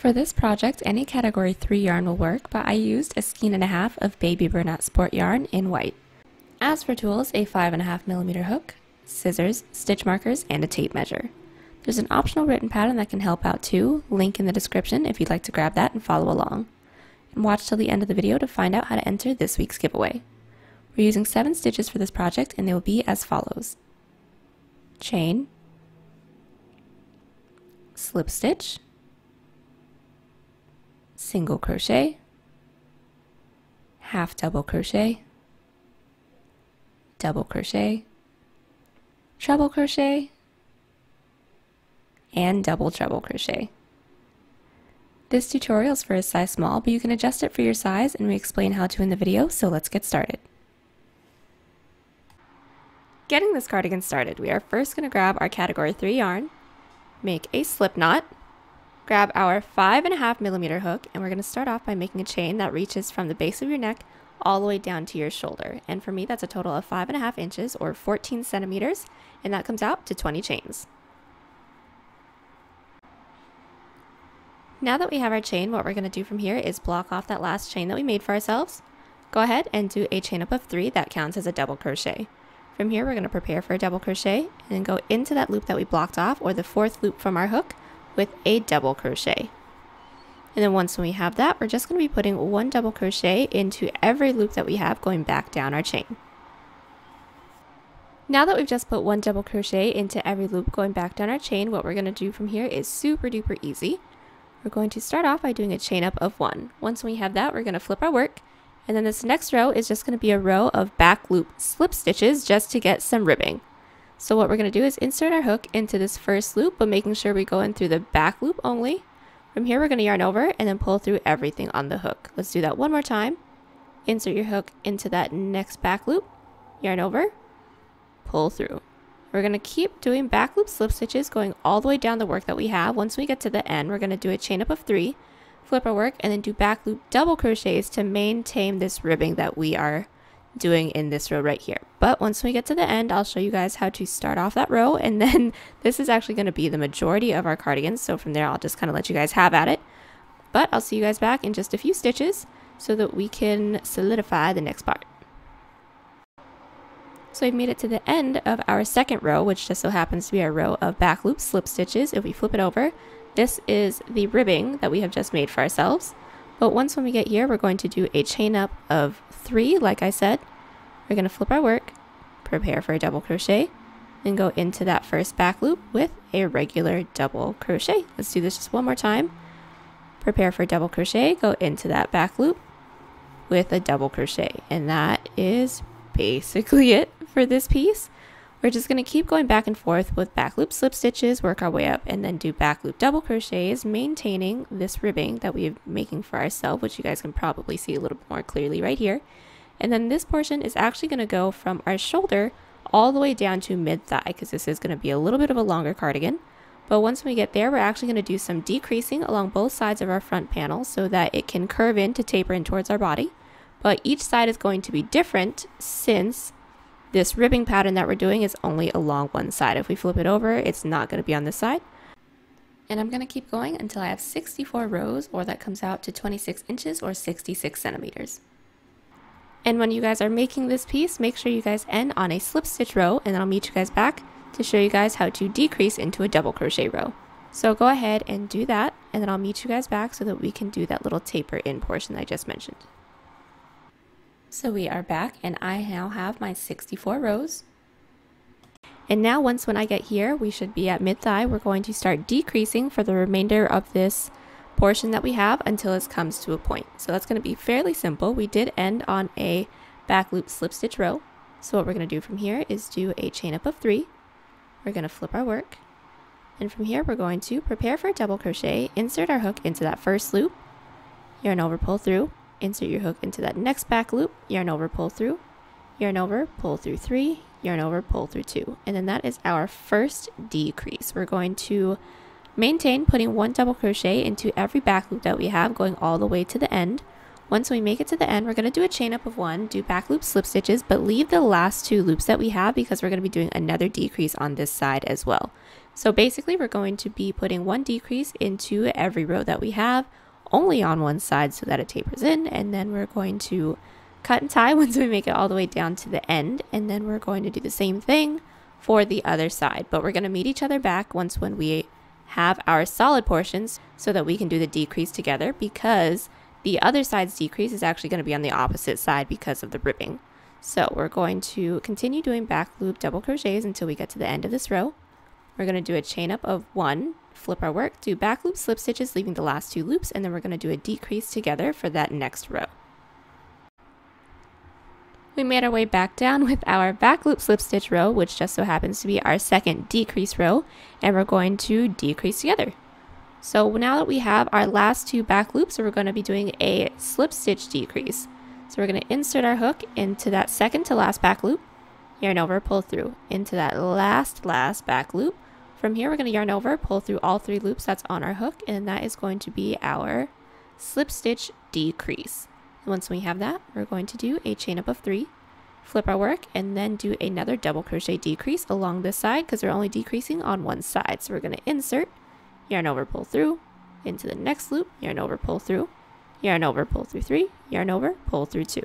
For this project, any category 3 yarn will work, but I used a skein and a half of Baby Bernat Sport yarn in white. As for tools, a 5.5mm hook, scissors, stitch markers, and a tape measure. There's an optional written pattern that can help out too, link in the description if you'd like to grab that and follow along. And watch till the end of the video to find out how to enter this week's giveaway. We're using 7 stitches for this project and they will be as follows. Chain, slip stitch, single crochet, half double crochet, double crochet, treble crochet, and double treble crochet. This tutorial is for a size small, but you can adjust it for your size and we explain how to in the video, so let's get started. Getting this cardigan started, we are first going to grab our category 3 yarn, make a slip knot, grab our 5.5mm hook, and we're going to start off by making a chain that reaches from the base of your neck all the way down to your shoulder. And for me, that's a total of 5.5 inches or 14 centimeters, and that comes out to 20 chains. Now that we have our chain, what we're going to do from here is block off that last chain that we made for ourselves. Go ahead and do a chain up of 3 that counts as a double crochet. From here, we're going to prepare for a double crochet and then go into that loop that we blocked off, or the 4th loop from our hook, with a double crochet. And then once we have that, we're just going to be putting 1 double crochet into every loop that we have going back down our chain. Now that we've just put 1 double crochet into every loop going back down our chain, what we're going to do from here is super duper easy. We're going to start off by doing a chain up of 1. Once we have that, we're going to flip our work, and then this next row is just going to be a row of back loop slip stitches just to get some ribbing. So what we're going to do is insert our hook into this first loop, but making sure we go in through the back loop only. From here, we're going to yarn over and then pull through everything on the hook. Let's do that one more time. Insert your hook into that next back loop, yarn over, pull through. We're going to keep doing back loop slip stitches going all the way down the work that we have. Once we get to the end, we're going to do a chain up of 3, flip our work, and then do back loop double crochets to maintain this ribbing that we are doing in this row right here. But once we get to the end, I'll show you guys how to start off that row, and then this is actually going to be the majority of our cardigans, so from there I'll just kind of let you guys have at it. But I'll see you guys back in just a few stitches so that we can solidify the next part. So we've made it to the end of our second row, which just so happens to be our row of back loop slip stitches. If we flip it over, this is the ribbing that we have just made for ourselves. But once when we get here, we're going to do a chain up of 3, like I said. We're going to flip our work, prepare for a double crochet, and go into that first back loop with a regular double crochet. Let's do this just one more time. Prepare for a double crochet, go into that back loop with a double crochet. And that is basically it for this piece. We're just going to keep going back and forth with back loop slip stitches, work our way up, and then do back loop double crochets, maintaining this ribbing that we're making for ourselves, which you guys can probably see a little bit more clearly right here. And then this portion is actually going to go from our shoulder all the way down to mid-thigh, because this is going to be a little bit of a longer cardigan. But once we get there, we're actually going to do some decreasing along both sides of our front panel so that it can curve in to taper in towards our body. But each side is going to be different since this ribbing pattern that we're doing is only along one side. If we flip it over, it's not going to be on this side. And I'm going to keep going until I have 64 rows, or that comes out to 26 inches or 66 centimeters. And when you guys are making this piece, make sure you guys end on a slip stitch row, and then I'll meet you guys back to show you guys how to decrease into a double crochet row. So go ahead and do that, and then I'll meet you guys back so that we can do that little taper in portion that I just mentioned. So we are back, and I now have my 64 rows. And now once when I get here, we should be at mid-thigh. We're going to start decreasing for the remainder of this portion that we have until it comes to a point. So that's going to be fairly simple. We did end on a back loop slip stitch row. So what we're going to do from here is do a chain up of 3. We're going to flip our work. And from here, we're going to prepare for a double crochet, insert our hook into that first loop, yarn over, pull through, insert your hook into that next back loop, yarn over, pull through, yarn over, pull through 3, yarn over, pull through 2. And then that is our first decrease. We're going to maintain putting 1 double crochet into every back loop that we have going all the way to the end. Once we make it to the end, we're going to do a chain up of 1, do back loop slip stitches, but leave the last 2 loops that we have because we're going to be doing another decrease on this side as well. So basically we're going to be putting one decrease into every row that we have, only on one side so that it tapers in, and then we're going to cut and tie once we make it all the way down to the end, and then we're going to do the same thing for the other side. But we're going to meet each other back when we have our solid portions so that we can do the decrease together, because the other side's decrease is actually going to be on the opposite side because of the ribbing. So we're going to continue doing back loop double crochets until we get to the end of this row. We're going to do a chain up of 1, flip our work, do back loop slip stitches leaving the last 2 loops, and then we're going to do a decrease together for that next row. We made our way back down with our back loop slip stitch row, which just so happens to be our second decrease row, and we're going to decrease together. So now that we have our last 2 back loops, we're going to be doing a slip stitch decrease. So we're going to insert our hook into that second to last back loop, yarn over, pull through into that last back loop. From here, we're going to yarn over, pull through all 3 loops that's on our hook, and that is going to be our slip stitch decrease. And once we have that, we're going to do a chain up of 3, flip our work, and then do another double crochet decrease along this side because we're only decreasing on one side. So we're going to insert, yarn over, pull through into the next loop, yarn over, pull through, yarn over, pull through 3, yarn over, pull through 2.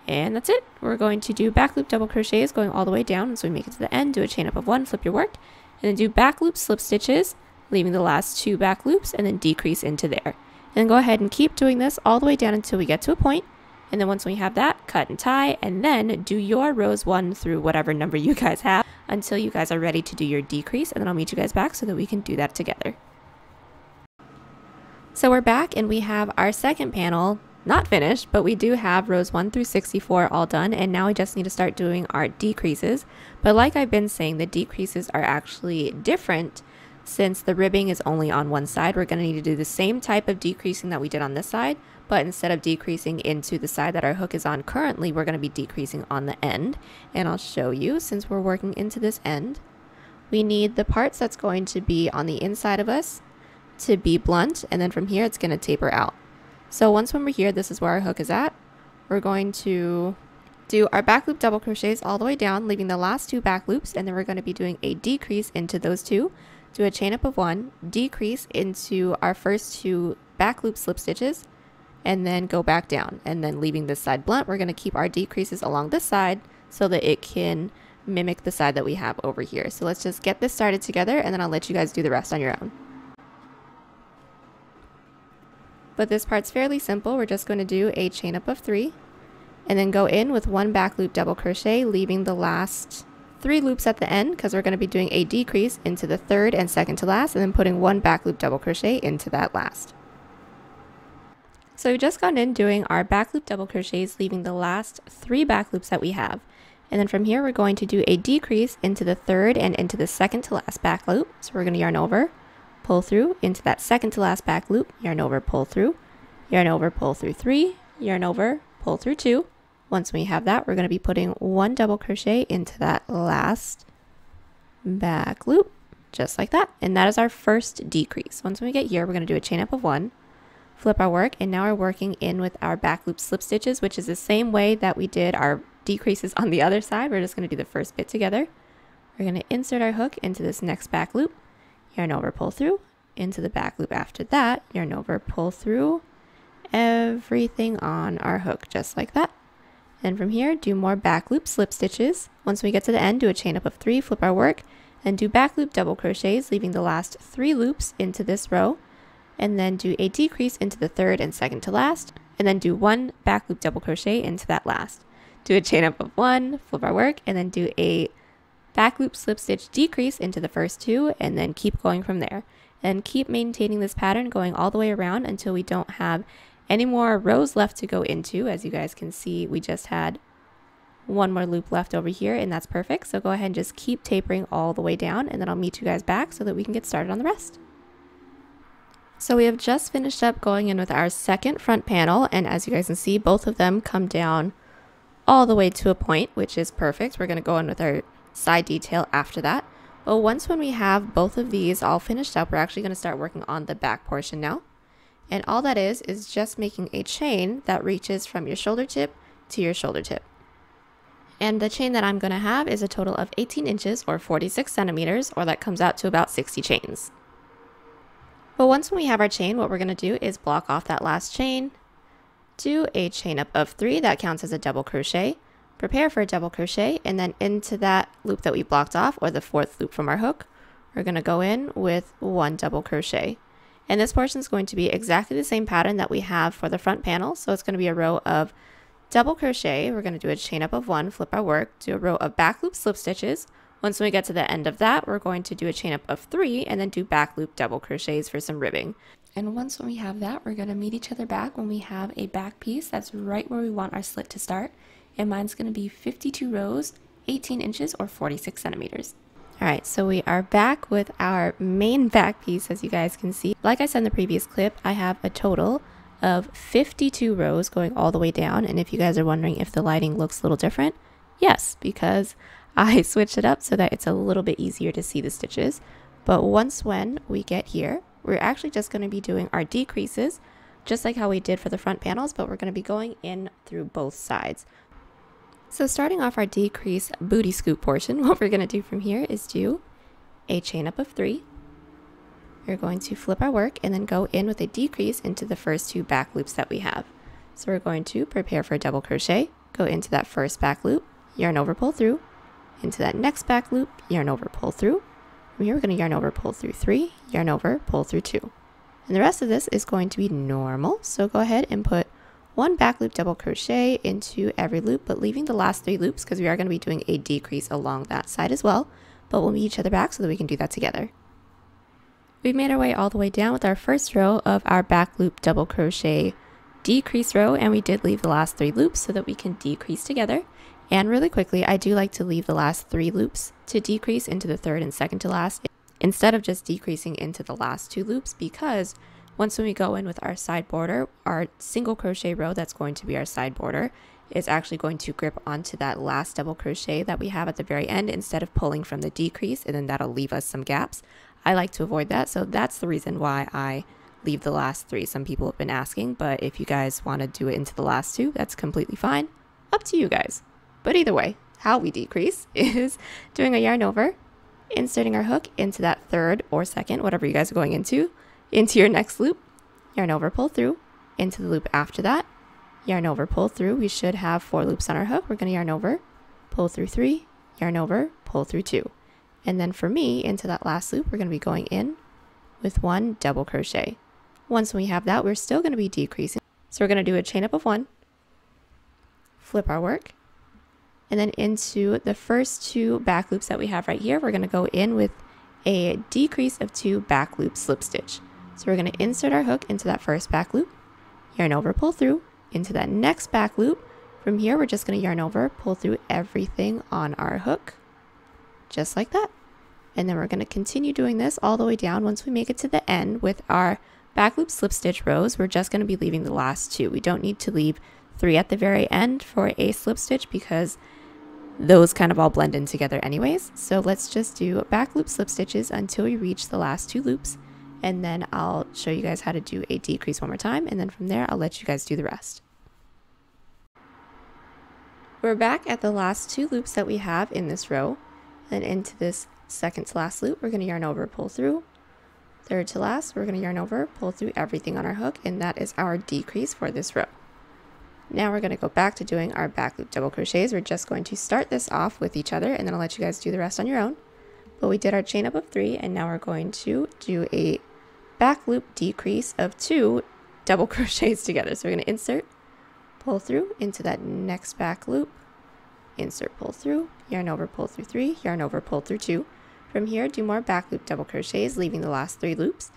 And that's it. We're going to do back loop double crochets going all the way down, and so we make it to the end, do a chain up of 1, flip your work, and then do back loop slip stitches, leaving the last 2 back loops, and then decrease into there. And then go ahead and keep doing this all the way down until we get to a point, and then once we have that, cut and tie, and then do your rows 1 through whatever number you guys have until you guys are ready to do your decrease, and then I'll meet you guys back so that we can do that together. So we're back and we have our second panel not finished, but we do have rows 1 through 64 all done, and now we just need to start doing our decreases. But like I've been saying, the decreases are actually different since the ribbing is only on one side. We're going to need to do the same type of decreasing that we did on this side, but instead of decreasing into the side that our hook is on currently, we're going to be decreasing on the end. And I'll show you, since we're working into this end, we need the parts that's going to be on the inside of us to be blunt, and then from here it's going to taper out. So once when we're here, this is where our hook is at. We're going to do our back loop double crochets all the way down, leaving the last 2 back loops, and then we're going to be doing a decrease into those 2, do a chain up of 1, decrease into our first 2 back loop slip stitches, and then go back down, and then leaving this side blunt. We're going to keep our decreases along this side so that it can mimic the side that we have over here. So let's just get this started together, and then I'll let you guys do the rest on your own. But this part's fairly simple. We're just going to do a chain up of 3 and then go in with 1 back loop double crochet, leaving the last 3 loops at the end because we're going to be doing a decrease into the third and second to last, and then putting 1 back loop double crochet into that last. So we've just gone in doing our back loop double crochets, leaving the last 3 back loops that we have. And then from here, we're going to do a decrease into the third and into the second to last back loop. So we're going to yarn over, pull through into that second to last back loop, yarn over, pull through, yarn over, pull through 3, yarn over, pull through 2. Once we have that, we're going to be putting 1 double crochet into that last back loop, just like that. And that is our first decrease. Once we get here, we're going to do a chain up of 1, flip our work, and now we're working in with our back loop slip stitches, which is the same way that we did our decreases on the other side. We're just going to do the first bit together. We're going to insert our hook into this next back loop, yarn over, pull through, into the back loop after that, yarn over, pull through, everything on our hook, just like that. And from here, do more back loop slip stitches. Once we get to the end, do a chain up of 3, flip our work, and do back loop double crochets, leaving the last 3 loops into this row, and then do a decrease into the third and second to last, and then do 1 back loop double crochet into that last. Do a chain up of 1, flip our work, and then do a back loop slip stitch decrease into the first 2, and then keep going from there. And keep maintaining this pattern going all the way around until we don't have any more rows left to go into. As you guys can see, we just had 1 more loop left over here, and that's perfect. So go ahead and just keep tapering all the way down, and then I'll meet you guys back so that we can get started on the rest. So we have just finished up going in with our second front panel, and as you guys can see, both of them come down all the way to a point, which is perfect. We're going to go in with our side detail after that. But once when we have both of these all finished up, we're actually going to start working on the back portion now. And all that is just making a chain that reaches from your shoulder tip to your shoulder tip. And the chain that I'm going to have is a total of 18 inches or 46 centimeters, or that comes out to about 60 chains. But once we have our chain, what we're going to do is block off that last chain, do a chain up of 3, that counts as a double crochet, prepare for a double crochet, and then into that loop that we blocked off, or the 4th loop from our hook, we're going to go in with 1 double crochet. And this portion is going to be exactly the same pattern that we have for the front panel, so it's going to be a row of double crochet. We're going to do a chain up of 1, flip our work, do a row of back loop slip stitches. Once we get to the end of that, we're going to do a chain up of 3 and then do back loop double crochets for some ribbing. And once when we have that, we're going to meet each other back when we have a back piece that's right where we want our slit to start. And mine's going to be 52 rows, 18 inches or 46 centimeters. Alright, so we are back with our main back piece, as you guys can see. Like I said in the previous clip, I have a total of 52 rows going all the way down. And if you guys are wondering if the lighting looks a little different, yes, because I switched it up so that it's a little bit easier to see the stitches. But once when we get here, we're actually just going to be doing our decreases, just like how we did for the front panels, but we're going to be going in through both sides. So starting off our decrease booty scoop portion, what we're going to do from here is do a chain up of 3. We're going to flip our work and then go in with a decrease into the first 2 back loops that we have. So we're going to prepare for a double crochet, go into that first back loop, yarn over, pull through, into that next back loop, yarn over, pull through. From here we're going to yarn over, pull through 3, yarn over, pull through 2. And the rest of this is going to be normal, so go ahead and put 1 back loop double crochet into every loop, but leaving the last 3 loops because we are going to be doing a decrease along that side as well, but we'll meet each other back so that we can do that together. We've made our way all the way down with our first row of our back loop double crochet decrease row, and we did leave the last 3 loops so that we can decrease together. And really quickly, I do like to leave the last 3 loops to decrease into the 3rd and 2nd to last instead of just decreasing into the last 2 loops, because once when we go in with our side border, our single crochet row that's going to be our side border is actually going to grip onto that last double crochet that we have at the very end instead of pulling from the decrease, and then that'll leave us some gaps. I like to avoid that, so that's the reason why I leave the last 3. Some people have been asking, but if you guys want to do it into the last 2, that's completely fine. Up to you guys. But either way, how we decrease is doing a yarn over, inserting our hook into that 3rd or 2nd, whatever you guys are going into your next loop, yarn over, pull through, into the loop after that, yarn over, pull through. We should have 4 loops on our hook. We're going to yarn over, pull through 3, yarn over, pull through 2. And then for me, into that last loop, we're going to be going in with 1 double crochet. Once we have that, we're still going to be decreasing. So we're going to do a chain up of 1, flip our work, and then into the first 2 back loops that we have right here, we're going to go in with a decrease of 2 back loop slip stitch. So we're going to insert our hook into that first back loop, yarn over, pull through, into that next back loop. From here, we're just going to yarn over, pull through everything on our hook, just like that. And then we're going to continue doing this all the way down. Once we make it to the end with our back loop slip stitch rows, we're just going to be leaving the last 2. We don't need to leave 3 at the very end for a slip stitch because those kind of all blend in together anyways. So let's just do back loop slip stitches until we reach the last 2 loops, and then I'll show you guys how to do a decrease one more time, and then from there I'll let you guys do the rest. We're back at the last 2 loops that we have in this row, and into this 2nd to last loop we're going to yarn over, pull through, 3rd to last we're going to yarn over, pull through everything on our hook, and that is our decrease for this row. Now we're going to go back to doing our back loop double crochets. We're just going to start this off with each other, and then I'll let you guys do the rest on your own. But we did our chain up of 3, and now we're going to do a back loop decrease of 2 double crochets together. So we're going to insert, pull through into that next back loop, insert, pull through, yarn over, pull through 3, yarn over, pull through 2. From here, do more back loop double crochets, leaving the last 3 loops,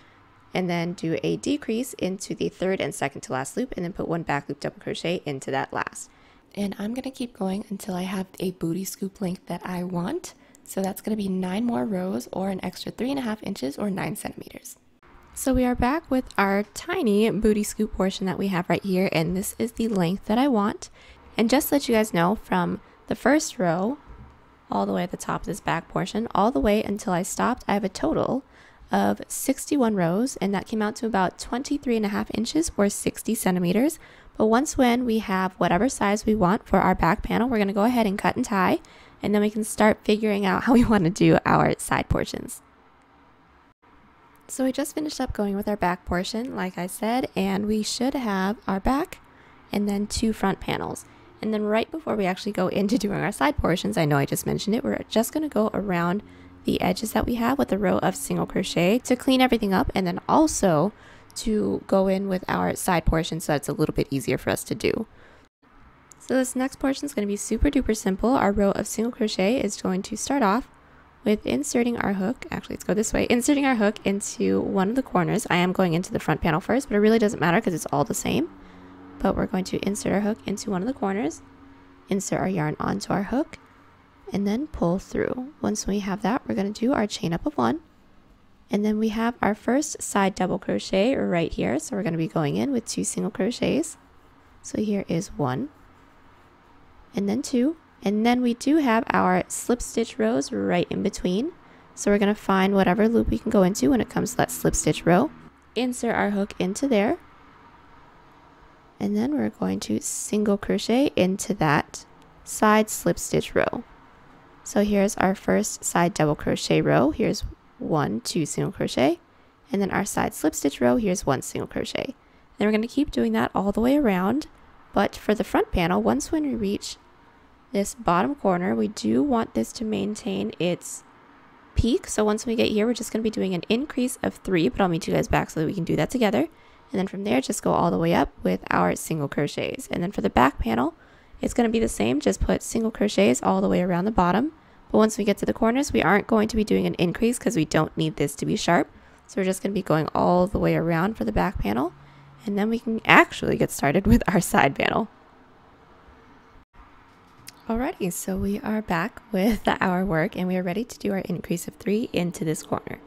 and then do a decrease into the 3rd and 2nd to last loop, and then put 1 back loop double crochet into that last. And I'm going to keep going until I have a booty scoop length that I want. So that's going to be 9 more rows, or an extra 3.5 inches or 9 centimeters. So we are back with our tiny booty scoop portion that we have right here, and this is the length that I want. And just to let you guys know, from the first row all the way at the top of this back portion all the way until I stopped, I have a total of 61 rows, and that came out to about 23.5 inches or 60 centimeters. But once when we have whatever size we want for our back panel, we're going to go ahead and cut and tie, and then we can start figuring out how we want to do our side portions. So we just finished up going with our back portion, like I said, and we should have our back and then 2 front panels. And then right before we actually go into doing our side portions, I know I just mentioned it, we're just going to go around the edges that we have with a row of single crochet to clean everything up, and then also to go in with our side portion so that's a little bit easier for us to do. So this next portion is going to be super duper simple. Our row of single crochet is going to start off with inserting our hook. Actually, let's go this way. Inserting our hook into one of the corners. I am going into the front panel first, but it really doesn't matter because it's all the same. But we're going to insert our hook into one of the corners, insert our yarn onto our hook, and then pull through. Once we have that, we're going to do our chain up of 1. And then we have our first side double crochet right here. So we're going to be going in with 2 single crochets. So here is 1, and then 2. And then we do have our slip stitch rows right in between. So we're going to find whatever loop we can go into when it comes to that slip stitch row. Insert our hook into there. And then we're going to single crochet into that side slip stitch row. So here's our first side double crochet row. Here's 1, 2 single crochet. And then our side slip stitch row, here's 1 single crochet. Then we're going to keep doing that all the way around. But for the front panel, once when we reach this bottom corner, we do want this to maintain its peak. So once we get here, we're just going to be doing an increase of 3, but I'll meet you guys back so that we can do that together. And then from there, just go all the way up with our single crochets. And then for the back panel, it's going to be the same. Just put single crochets all the way around the bottom. But once we get to the corners, we aren't going to be doing an increase because we don't need this to be sharp. So we're just going to be going all the way around for the back panel. And then we can actually get started with our side panel. Alrighty, so we are back with our work and we are ready to do our increase of 3 into this corner.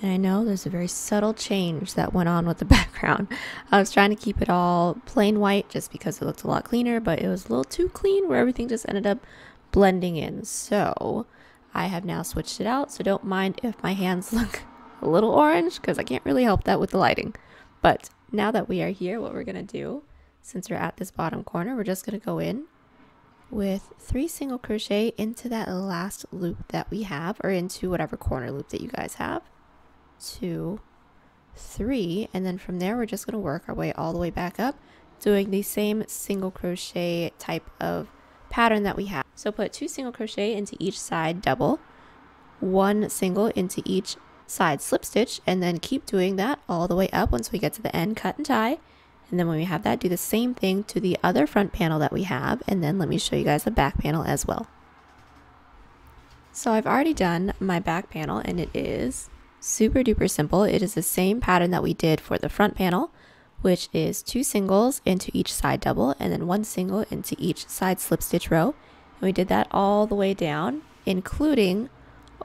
And I know there's a very subtle change that went on with the background. I was trying to keep it all plain white just because it looked a lot cleaner, but it was a little too clean where everything just ended up blending in. So I have now switched it out, so don't mind if my hands look a little orange because I can't really help that with the lighting. But now that we are here, what we're going to do, since we're at this bottom corner, we're just going to go in with 3 single crochet into that last loop that we have, or into whatever corner loop that you guys have. 2, 3, and then from there we're just going to work our way all the way back up, doing the same single crochet type of pattern that we have. So put 2 single crochet into each side double, 1 single into each side slip stitch, and then keep doing that all the way up. Once we get to the end, cut and tie. And then when we have that, do the same thing to the other front panel that we have, and then let me show you guys the back panel as well. So I've already done my back panel and it is super duper simple. It is the same pattern that we did for the front panel, which is 2 singles into each side double and then 1 single into each side slip stitch row. And we did that all the way down, including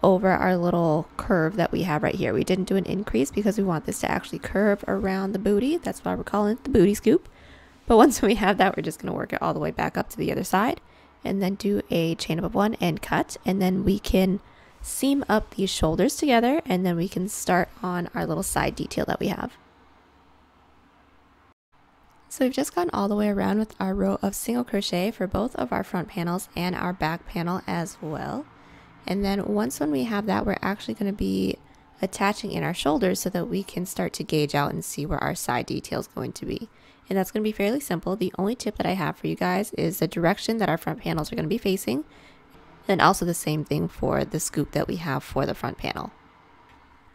over our little curve that we have right here. We didn't do an increase because we want this to actually curve around the booty. That's why we're calling it the booty scoop. But once we have that, we're just going to work it all the way back up to the other side and then do a chain up of 1 and cut. And then we can seam up these shoulders together and then we can start on our little side detail that we have. So we've just gone all the way around with our row of single crochet for both of our front panels and our back panel as well. And then once when we have that, we're actually going to be attaching in our shoulders so that we can start to gauge out and see where our side detail is going to be. And that's going to be fairly simple. The only tip that I have for you guys is the direction that our front panels are going to be facing, and also the same thing for the scoop that we have for the front panel.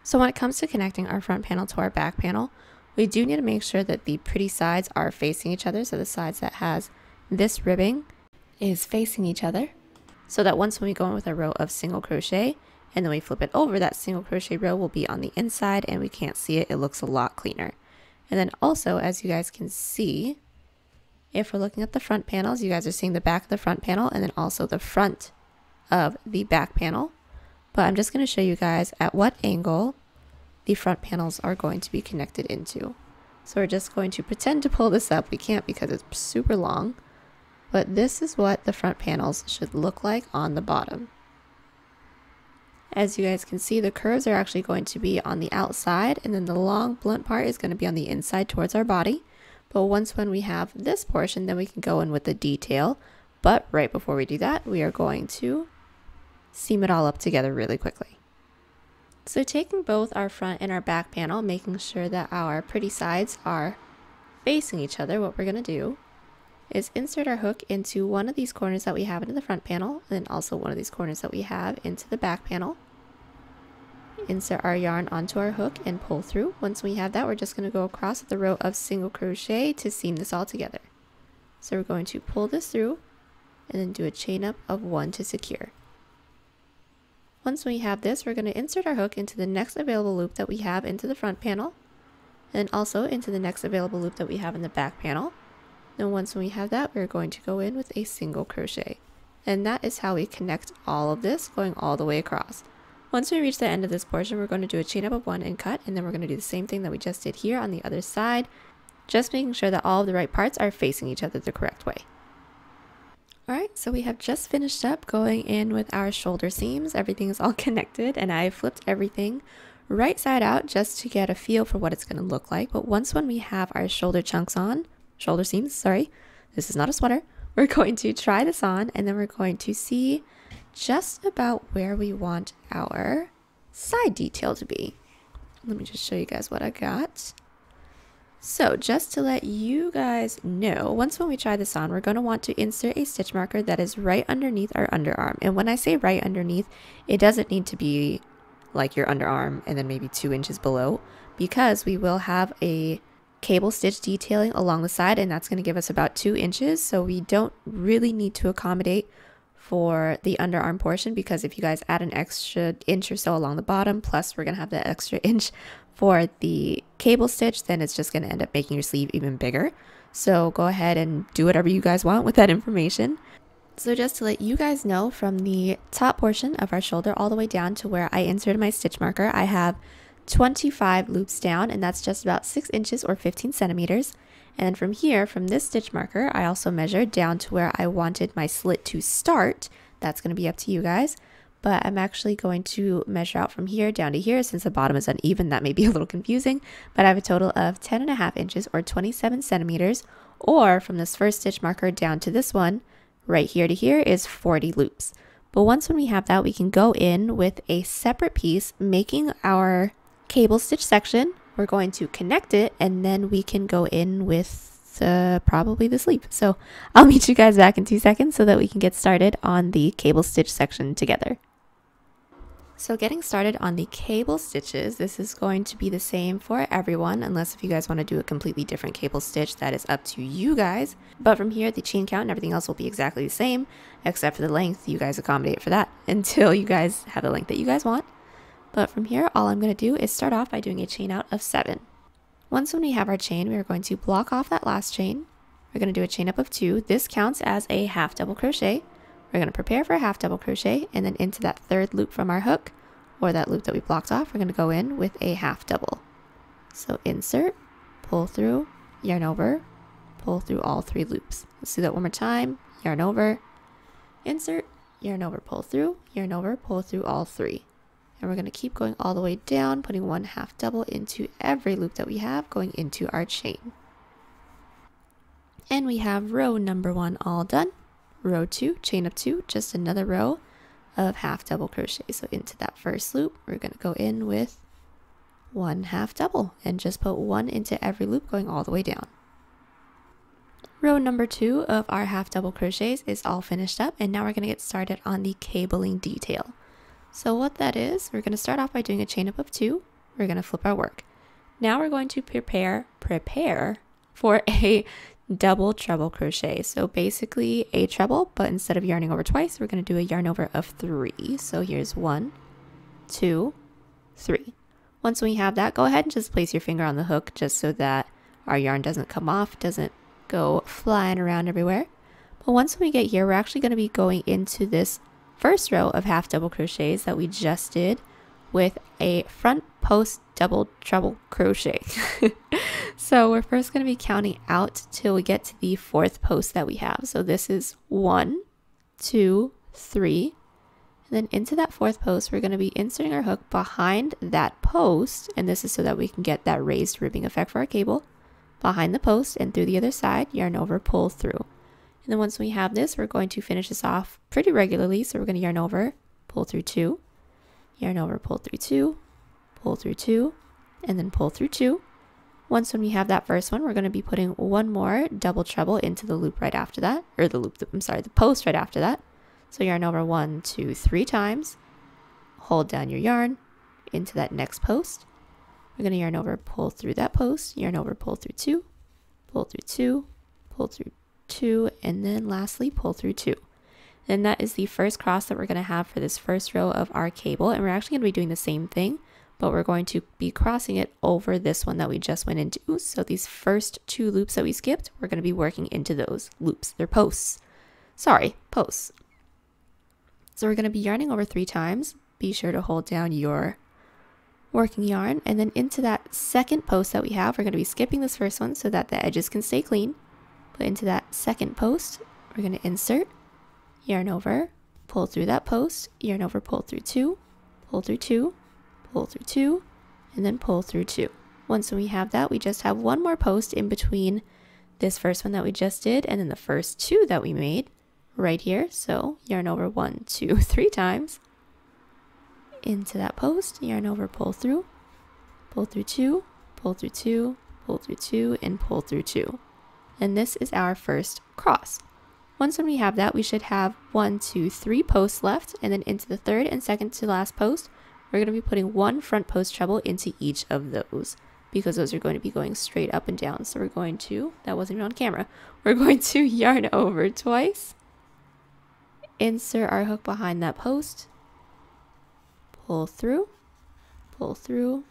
So when it comes to connecting our front panel to our back panel, we do need to make sure that the pretty sides are facing each other. So the sides that has this ribbing is facing each other, so that once when we go in with a row of single crochet and then we flip it over, that single crochet row will be on the inside and we can't see it. It looks a lot cleaner. And then also, as you guys can see, if we're looking at the front panels, you guys are seeing the back of the front panel and then also the front of the back panel. But I'm just going to show you guys at what angle the front panels are going to be connected into. So we're just going to pretend to pull this up. We can't because it's super long. But this is what the front panels should look like on the bottom. As you guys can see, the curves are actually going to be on the outside, and then the long blunt part is going to be on the inside towards our body. But when we have this portion, then we can go in with the detail. But right before we do that, we are going to seam it all up together really quickly. So taking both our front and our back panel, making sure that our pretty sides are facing each other, what we're going to do is insert our hook into one of these corners that we have into the front panel, and then also one of these corners that we have into the back panel. Insert our yarn onto our hook and pull through. Once we have that, we're just going to go across the row of single crochet to seam this all together. So we're going to pull this through and then do a chain up of 1 to secure. Once we have this, we're going to insert our hook into the next available loop that we have into the front panel, and also into the next available loop that we have in the back panel. Then once we have that, we're going to go in with a single crochet. And that is how we connect all of this, going all the way across. Once we reach the end of this portion, we're going to do a chain up of 1 and cut, and then we're going to do the same thing that we just did here on the other side, just making sure that all of the right parts are facing each other the correct way. Alright, so we have just finished up going in with our shoulder seams. Everything is all connected, and I flipped everything right side out just to get a feel for what it's going to look like. But when we have our shoulder seams, sorry, this is not a sweater, we're going to try this on, and then we're going to see just about where we want our side detail to be. Let me just show you guys what I got. So just to let you guys know, when we try this on, we're going to want to insert a stitch marker that is right underneath our underarm. And when I say right underneath, it doesn't need to be like your underarm and then maybe 2 inches below, because we will have a cable stitch detailing along the side, and that's going to give us about 2 inches. So we don't really need to accommodate for the underarm portion, because if you guys add an extra inch or so along the bottom, plus we're going to have that extra inch for the cable stitch, then it's just going to end up making your sleeve even bigger. So go ahead and do whatever you guys want with that information. So just to let you guys know, from the top portion of our shoulder all the way down to where I inserted my stitch marker, I have 25 loops down, and that's just about 6 inches or 15 centimeters. And from here, from this stitch marker, I also measured down to where I wanted my slit to start. That's going to be up to you guys. But I'm actually going to measure out from here down to here. Since the bottom is uneven, that may be a little confusing. But I have a total of 10.5 inches or 27 centimeters. Or from this first stitch marker down to this one, right here to here, is 40 loops. But when we have that, we can go in with a separate piece, making our cable stitch section. We're going to connect it, and then we can go in with probably the sleeve. So I'll meet you guys back in 2 seconds so that we can get started on the cable stitch section together. So getting started on the cable stitches, this is going to be the same for everyone, unless if you guys want to do a completely different cable stitch, that is up to you guys. But from here, the chain count and everything else will be exactly the same, except for the length. You guys accommodate for that until you guys have the length that you guys want. But from here, all I'm going to do is start off by doing a chain out of 7. When we have our chain, we are going to block off that last chain. We're going to do a chain up of 2. This counts as a half double crochet. We're going to prepare for a half double crochet, and then into that third loop from our hook, or that loop that we blocked off, we're going to go in with a half double. So insert, pull through, yarn over, pull through all 3 loops. Let's do that one more time. Yarn over, insert, yarn over, pull through, yarn over, pull through all 3. And we're going to keep going all the way down, putting 1 half double into every loop that we have going into our chain. And we have row number 1 all done. Row 2, chain up 2, just another row of half double crochet. So into that first loop, we're going to go in with 1 half double and just put 1 into every loop going all the way down. Row number 2 of our half double crochets is all finished up, and now we're going to get started on the cabling detail. So what that is, we're going to start off by doing a chain up of 2. We're going to flip our work. Now we're going to prepare for a double treble crochet. So basically a treble, but instead of yarning over twice, we're going to do a yarn over of 3. So here's 1, 2, 3. Once we have that, go ahead and just place your finger on the hook just so that our yarn doesn't come off, doesn't go flying around everywhere. But once we get here, we're actually going to be going into this first row of half double crochets that we just did with a front post double treble crochet. So we're first going to be counting out till we get to the 4th post that we have. So this is 1, 2, 3, and then into that 4th post we're going to be inserting our hook behind that post, and this is so that we can get that raised ribbing effect for our cable. behind the post and through the other side, yarn over, pull through. And then once we have this, we're going to finish this off pretty regularly. So we're going to yarn over, pull through 2, yarn over, pull through 2, pull through 2, and then pull through 2. Once when we have that first one, we're going to be putting one more double treble into the loop right after that, or the post right after that. So yarn over 1, 2, 3 times, hold down your yarn into that next post. We're going to yarn over, pull through that post, yarn over, pull through 2, pull through 2, pull through 2, and then lastly pull through 2. And that is the first cross that we're going to have for this first row of our cable, and we're actually going to be doing the same thing, but we're going to be crossing it over this one that we just went into. So these first 2 loops that we skipped, we're going to be working into those loops. They're posts. Sorry, posts. So we're going to be yarning over 3 times. Be sure to hold down your working yarn, and then into that second post that we have, we're going to be skipping this first one so that the edges can stay clean. But into that second post, we're going to insert, yarn over, pull through that post, yarn over, pull through 2, pull through 2, pull through 2, and then pull through 2. Once we have that, we just have one more post in between this first one that we just did and then the first 2 that we made right here. So yarn over 1, 2, 3 times into that post, yarn over, pull through 2, pull through 2, pull through 2, and pull through 2. And this is our first cross. Once when we have that, we should have 1, 2, 3 posts left, and then into the third and second to last post, we're going to be putting 1 front post treble into each of those, because those are going to be going straight up and down. So we're going to, that wasn't even on camera, we're going to yarn over twice, insert our hook behind that post, pull through, pull through,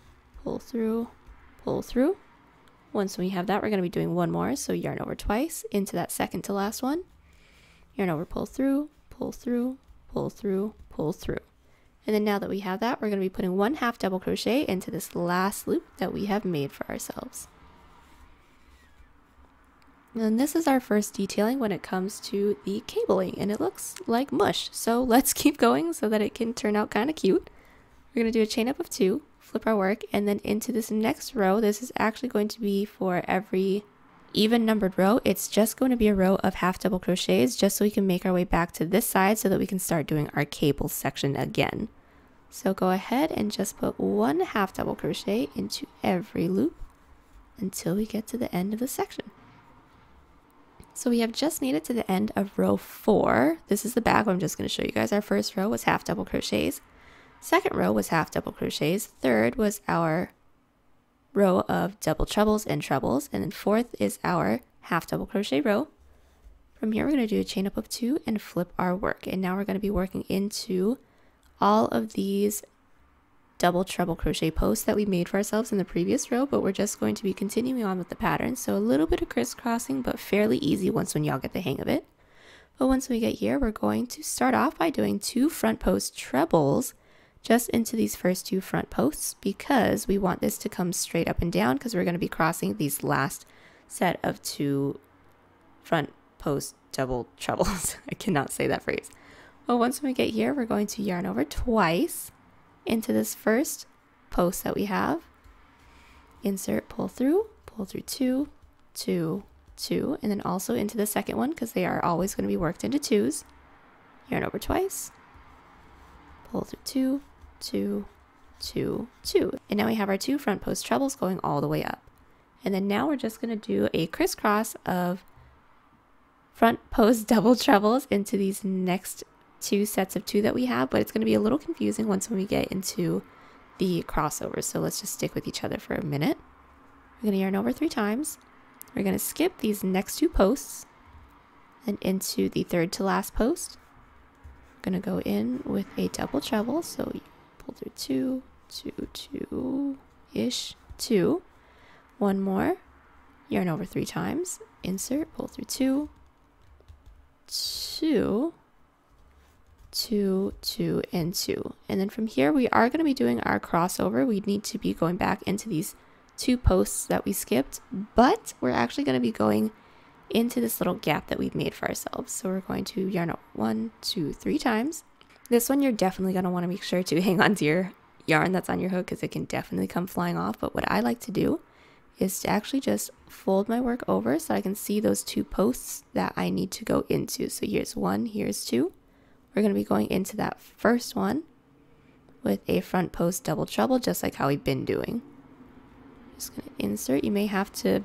pull through, pull through. Once we have that, we're going to be doing one more. So yarn over twice into that second to last one, yarn over, pull through, pull through, pull through, pull through. And then now that we have that, we're going to be putting 1 half double crochet into this last loop that we have made for ourselves. And this is our first detailing when it comes to the cabling, and it looks like mush. So let's keep going so that it can turn out kind of cute. We're going to do a chain up of 2, flip our work, and then into this next row, this is actually going to be for every even numbered row. It's just going to be a row of half double crochets just so we can make our way back to this side so that we can start doing our cable section again. So go ahead and just put 1 half double crochet into every loop until we get to the end of the section. So we have just made it to the end of row 4. This is the back. I'm just going to show you guys. Our first row was half double crochets. Second row was half double crochets. Third was our row of double trebles and trebles. And then fourth is our half double crochet row. From here, we're going to do a chain up of 2 and flip our work. And now we're going to be working into all of these double treble crochet posts that we made for ourselves in the previous row, but we're just going to be continuing on with the pattern. So a little bit of crisscrossing, but fairly easy once when y'all get the hang of it. But once we get here, we're going to start off by doing 2 front post trebles just into these first 2 front posts, because we want this to come straight up and down, because we're going to be crossing these last set of 2 front post double trebles. I cannot say that phrase. But once we get here, we're going to yarn over twice into this first post that we have, insert, pull through 2, 2, 2, and then also into the second one, because they are always going to be worked into 2s, yarn over twice, pull through 2, 2, 2, 2. And now we have our 2 front post trebles going all the way up. And then now we're just going to do a crisscross of front post double trebles into these next 2 sets of 2 that we have, but it's going to be a little confusing once when we get into the crossover. So let's just stick with each other for a minute. We're going to yarn over 3 times. We're going to skip these next 2 posts and into the third to last post. We're going to go in with a double treble. So you pull through 2, 2, 2-ish, 2. One more. Yarn over 3 times. Insert, pull through 2, 2, 2, 2, and 2. And then from here, we are going to be doing our crossover. We need to be going back into these 2 posts that we skipped, but we're actually going to be going into this little gap that we've made for ourselves. So we're going to yarn over 1, 2, 3 times. This one, you're definitely going to want to make sure to hang on to your yarn that's on your hook, because it can definitely come flying off. But what I like to do is to actually just fold my work over so I can see those two posts that I need to go into. So here's one, here's two. We're going to be going into that first one with a front post double treble, just like how we've been doing. Just going to insert. You may have to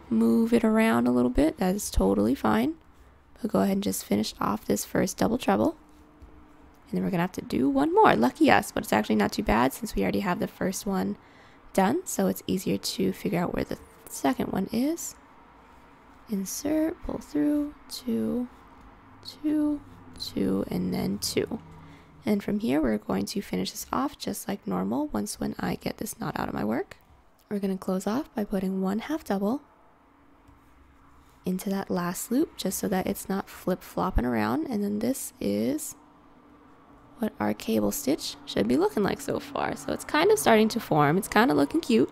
move it around a little bit. That is totally fine. But go ahead and just finish off this first double treble. And then we're going to have to do one more. Lucky us, but it's actually not too bad since we already have the first one done. So it's easier to figure out where the second one is. Insert, pull through, 2, 2, 2, and then 2. And from here, we're going to finish this off just like normal. Once when I get this knot out of my work, we're going to close off by putting one half double into that last loop, just so that it's not flip-flopping around. And then this is what our cable stitch should be looking like so far. So it's kind of starting to form. It's kind of looking cute.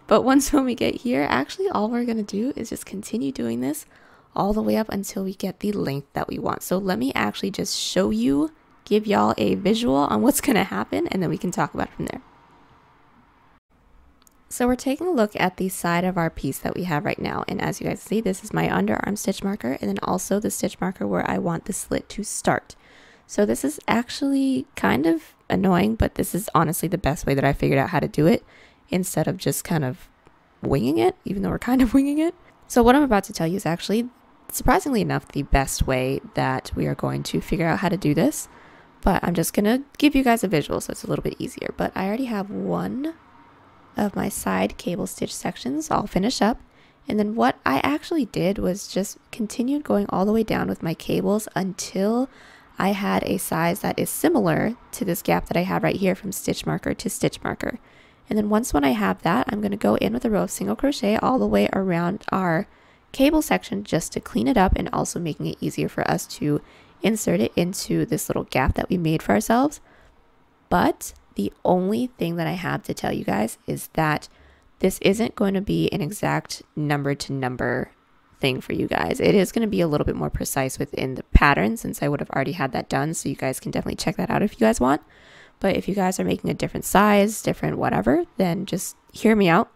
But once when we get here, actually all we're going to do is just continue doing this all the way up until we get the length that we want. So let me actually just show you, give y'all a visual on what's going to happen, and then we can talk about it from there. So we're taking a look at the side of our piece that we have right now. And as you guys see, this is my underarm stitch marker, and then also the stitch marker where I want the slit to start. So this is actually kind of annoying, but this is honestly the best way that I figured out how to do it instead of just kind of winging it, even though we're kind of winging it. So what I'm about to tell you is actually, surprisingly enough, the best way that we are going to figure out how to do this. But I'm just going to give you guys a visual so it's a little bit easier. But I already have one of my side cable stitch sections all finished up. And then what I actually did was just continued going all the way down with my cables until I had a size that is similar to this gap that I have right here from stitch marker to stitch marker. And then once when I have that, I'm going to go in with a row of single crochet all the way around our cable section just to clean it up, and also making it easier for us to insert it into this little gap that we made for ourselves. But the only thing that I have to tell you guys is that this isn't going to be an exact number to number thing for you guys. It is going to be a little bit more precise within the pattern, since I would have already had that done. So you guys can definitely check that out if you guys want. But if you guys are making a different size, different whatever, then just hear me out.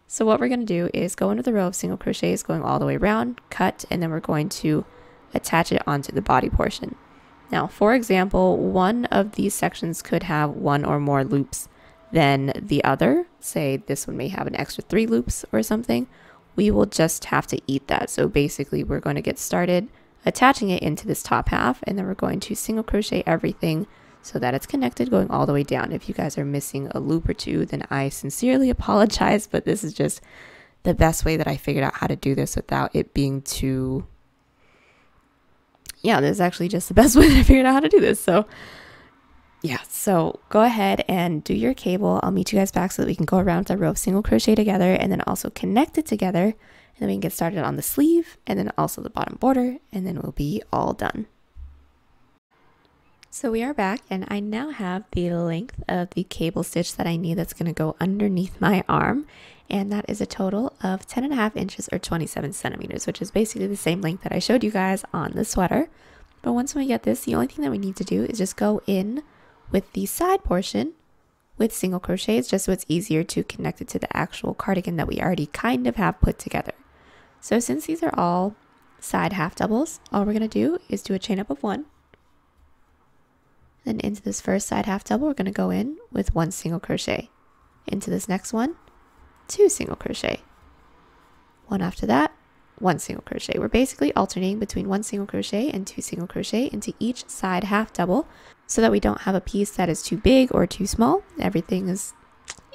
So what we're going to do is go into the row of single crochets going all the way around, cut, and then we're going to attach it onto the body portion. Now, for example, one of these sections could have one or more loops than the other. Say this one may have an extra 3 loops or something. We will just have to eat that. So basically we're going to get started attaching it into this top half, and then we're going to single crochet everything so that it's connected going all the way down. If you guys are missing a loop or two, then I sincerely apologize, but this is just the best way that I figured out how to do this without it being too... Yeah, this is actually just the best way that I figured out how to do this. So yeah, so go ahead and do your cable. I'll meet you guys back so that we can go around the row of single crochet together, and then also connect it together, and then we can get started on the sleeve and then also the bottom border, and then we'll be all done. So we are back, and I now have the length of the cable stitch that I need that's going to go underneath my arm, and that is a total of 10.5 inches or 27 centimeters, which is basically the same length that I showed you guys on the sweater. But once we get this, the only thing that we need to do is just go in with the side portion with single crochets, just so it's easier to connect it to the actual cardigan that we already kind of have put together. So since these are all side half doubles, all we're going to do is do a chain up of 1. Then into this first side half double, we're going to go in with 1 single crochet. Into this next one, 2 single crochet. One after that, 1 single crochet. We're basically alternating between 1 single crochet and 2 single crochet into each side half double, so that we don't have a piece that is too big or too small. Everything is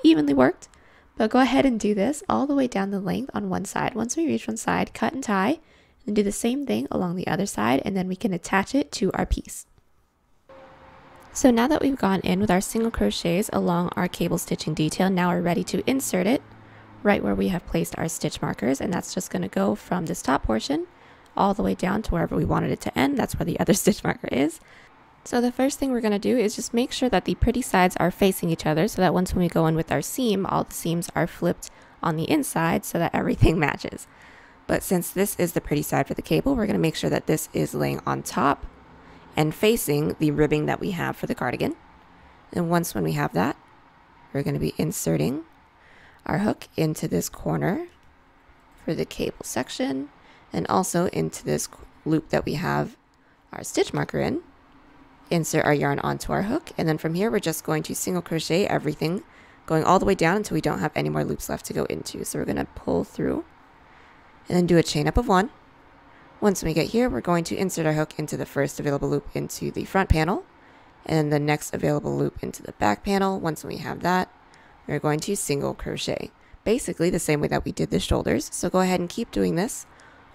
evenly worked. But go ahead and do this all the way down the length on one side. Once we reach one side, cut and tie, and do the same thing along the other side, and then we can attach it to our piece. So now that we've gone in with our single crochets along our cable stitching detail, now we're ready to insert it right where we have placed our stitch markers, and that's just going to go from this top portion all the way down to wherever we wanted it to end. That's where the other stitch marker is. So the first thing we're going to do is just make sure that the pretty sides are facing each other, so that once when we go in with our seam, all the seams are flipped on the inside so that everything matches. But since this is the pretty side for the cable, we're going to make sure that this is laying on top and facing the ribbing that we have for the cardigan. And once when we have that, we're going to be inserting our hook into this corner for the cable section, and also into this loop that we have our stitch marker in. Insert our yarn onto our hook, and then from here we're just going to single crochet everything, going all the way down until we don't have any more loops left to go into. So we're going to pull through and then do a chain up of 1. Once we get here, we're going to insert our hook into the first available loop into the front panel, and the next available loop into the back panel. Once we have that, we're going to single crochet, basically the same way that we did the shoulders. So go ahead and keep doing this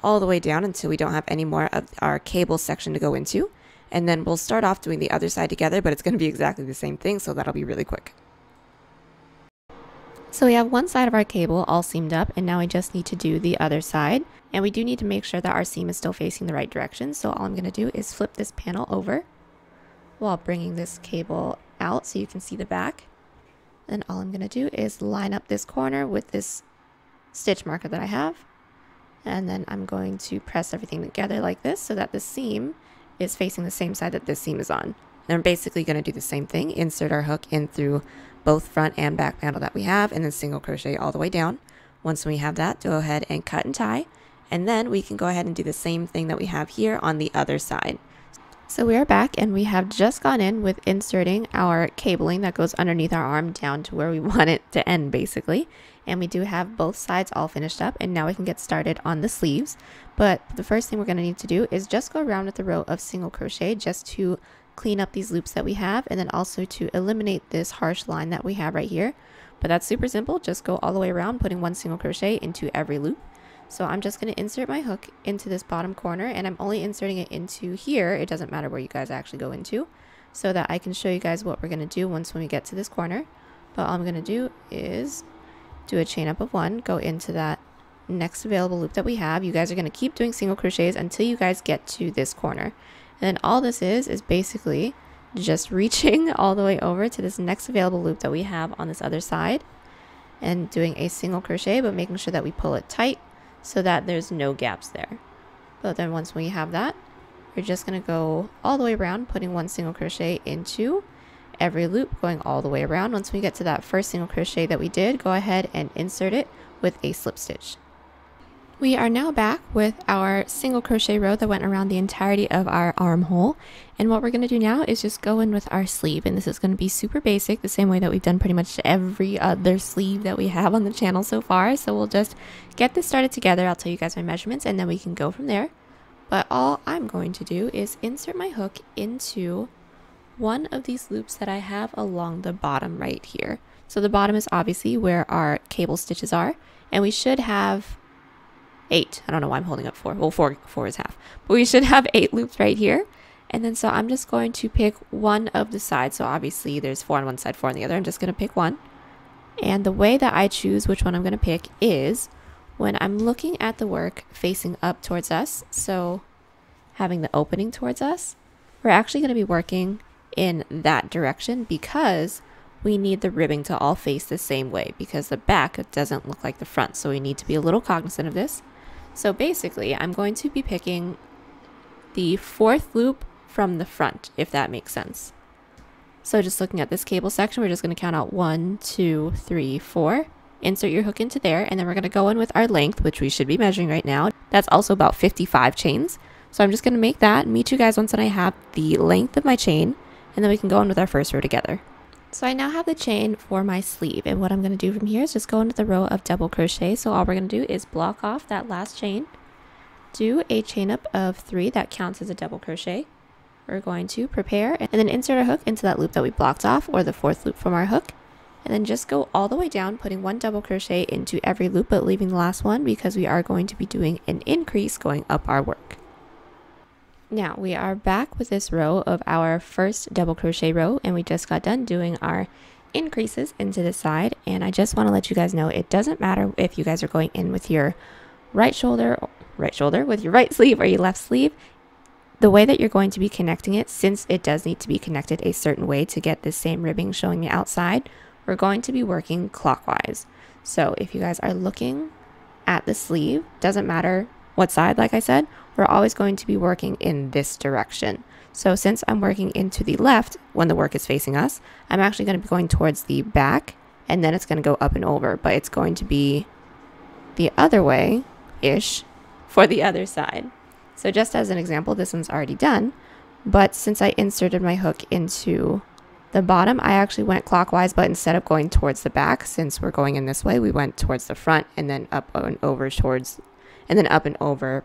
all the way down until we don't have any more of our cable section to go into, and then we'll start off doing the other side together, but it's going to be exactly the same thing, so that'll be really quick. So we have one side of our cable all seamed up, and now we just need to do the other side. And we do need to make sure that our seam is still facing the right direction. So all I'm going to do is flip this panel over while bringing this cable out so you can see the back. Then all I'm going to do is line up this corner with this stitch marker that I have. And then I'm going to press everything together like this so that the seam is facing the same side that this seam is on. And I'm basically going to do the same thing, insert our hook in through both front and back panel that we have, and then single crochet all the way down. Once we have that, go ahead and cut and tie, and then we can go ahead and do the same thing that we have here on the other side. So we are back, and we have just gone in with inserting our cabling that goes underneath our arm down to where we want it to end basically. And we do have both sides all finished up, and now we can get started on the sleeves. But the first thing we're going to need to do is just go around with a row of single crochet just to clean up these loops that we have, and then also to eliminate this harsh line that we have right here. But that's super simple. Just go all the way around, putting 1 single crochet into every loop. So I'm just going to insert my hook into this bottom corner, and I'm only inserting it into here. It doesn't matter where you guys actually go into, so that I can show you guys what we're going to do once when we get to this corner. But all I'm going to do is do a chain up of 1, go into that next available loop that we have. You guys are going to keep doing single crochets until you guys get to this corner. And then all this is basically just reaching all the way over to this next available loop that we have on this other side and doing a single crochet, but making sure that we pull it tight so that there's no gaps there. But then once we have that, we're just going to go all the way around, putting 1 single crochet into every loop, going all the way around. Once we get to that first single crochet that we did, go ahead and insert it with a slip stitch. We are now back with our single crochet row that went around the entirety of our armhole, and what we're going to do now is just go in with our sleeve, and this is going to be super basic, the same way that we've done pretty much every other sleeve that we have on the channel so far. So we'll just get this started together. I'll tell you guys my measurements and then we can go from there. But all I'm going to do is insert my hook into one of these loops that I have along the bottom right here. So the bottom is obviously where our cable stitches are, and we should have 8. I don't know why I'm holding up 4. Well, 4 is half. But we should have 8 loops right here. And then so I'm just going to pick one of the sides. So obviously there's 4 on one side, 4 on the other. I'm just going to pick one. And the way that I choose which one I'm going to pick is when I'm looking at the work facing up towards us. So having the opening towards us, we're actually going to be working in that direction because we need the ribbing to all face the same way, because the back doesn't look like the front. So we need to be a little cognizant of this. So basically, I'm going to be picking the 4th loop from the front, if that makes sense. So just looking at this cable section, we're just going to count out 1, 2, 3, 4. Insert your hook into there, and then we're going to go in with our length, which we should be measuring right now. That's also about 55 chains. So I'm just going to make that, meet you guys once I have the length of my chain, and then we can go in with our first row together. So I now have the chain for my sleeve, and what I'm going to do from here is just go into the row of double crochet. So all we're going to do is block off that last chain, do a chain up of 3 that counts as a double crochet. We're going to prepare and then insert our hook into that loop that we blocked off, or the 4th loop from our hook, and then just go all the way down, putting 1 double crochet into every loop but leaving the last one because we are going to be doing an increase going up our work. Now we are back with this row of our first double crochet row, and we just got done doing our increases into the side. And I just want to let you guys know it doesn't matter if you guys are going in with your right shoulder, with your right sleeve or your left sleeve. The way that you're going to be connecting it, since it does need to be connected a certain way to get the same ribbing showing the outside, we're going to be working clockwise. So if you guys are looking at the sleeve, doesn't matter what side, like I said, we're always going to be working in this direction. So since I'm working into the left when the work is facing us, I'm actually going to be going towards the back and then it's going to go up and over, but it's going to be the other way-ish for the other side. So just as an example, this one's already done, but since I inserted my hook into the bottom, I actually went clockwise, but instead of going towards the back, since we're going in this way, we went towards the front and then up and over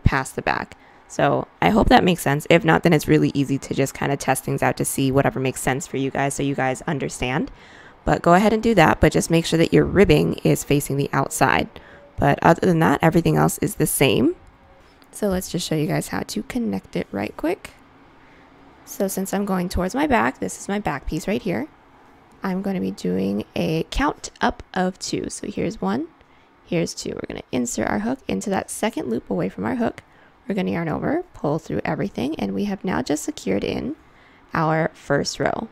past the back. So I hope that makes sense. If not, then it's really easy to just kind of test things out to see whatever makes sense for you guys so you guys understand. But go ahead and do that, but just make sure that your ribbing is facing the outside. But other than that, everything else is the same. So let's just show you guys how to connect it right quick. So since I'm going towards my back, this is my back piece right here. I'm going to be doing a count up of 2. So here's 1, here's 2. We're going to insert our hook into that second loop away from our hook. We're going to yarn over, pull through everything, and we have now just secured in our first row.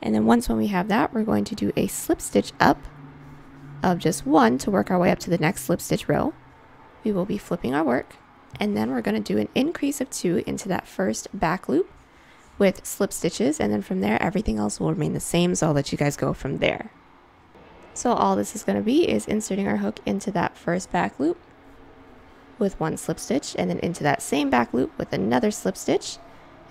And then once when we have that, we're going to do a slip stitch up of just 1 to work our way up to the next slip stitch row. We will be flipping our work, and then we're going to do an increase of 2 into that first back loop with slip stitches, and then from there everything else will remain the same, so I'll let you guys go from there. So all this is going to be is inserting our hook into that first back loop with 1 slip stitch, and then into that same back loop with another slip stitch,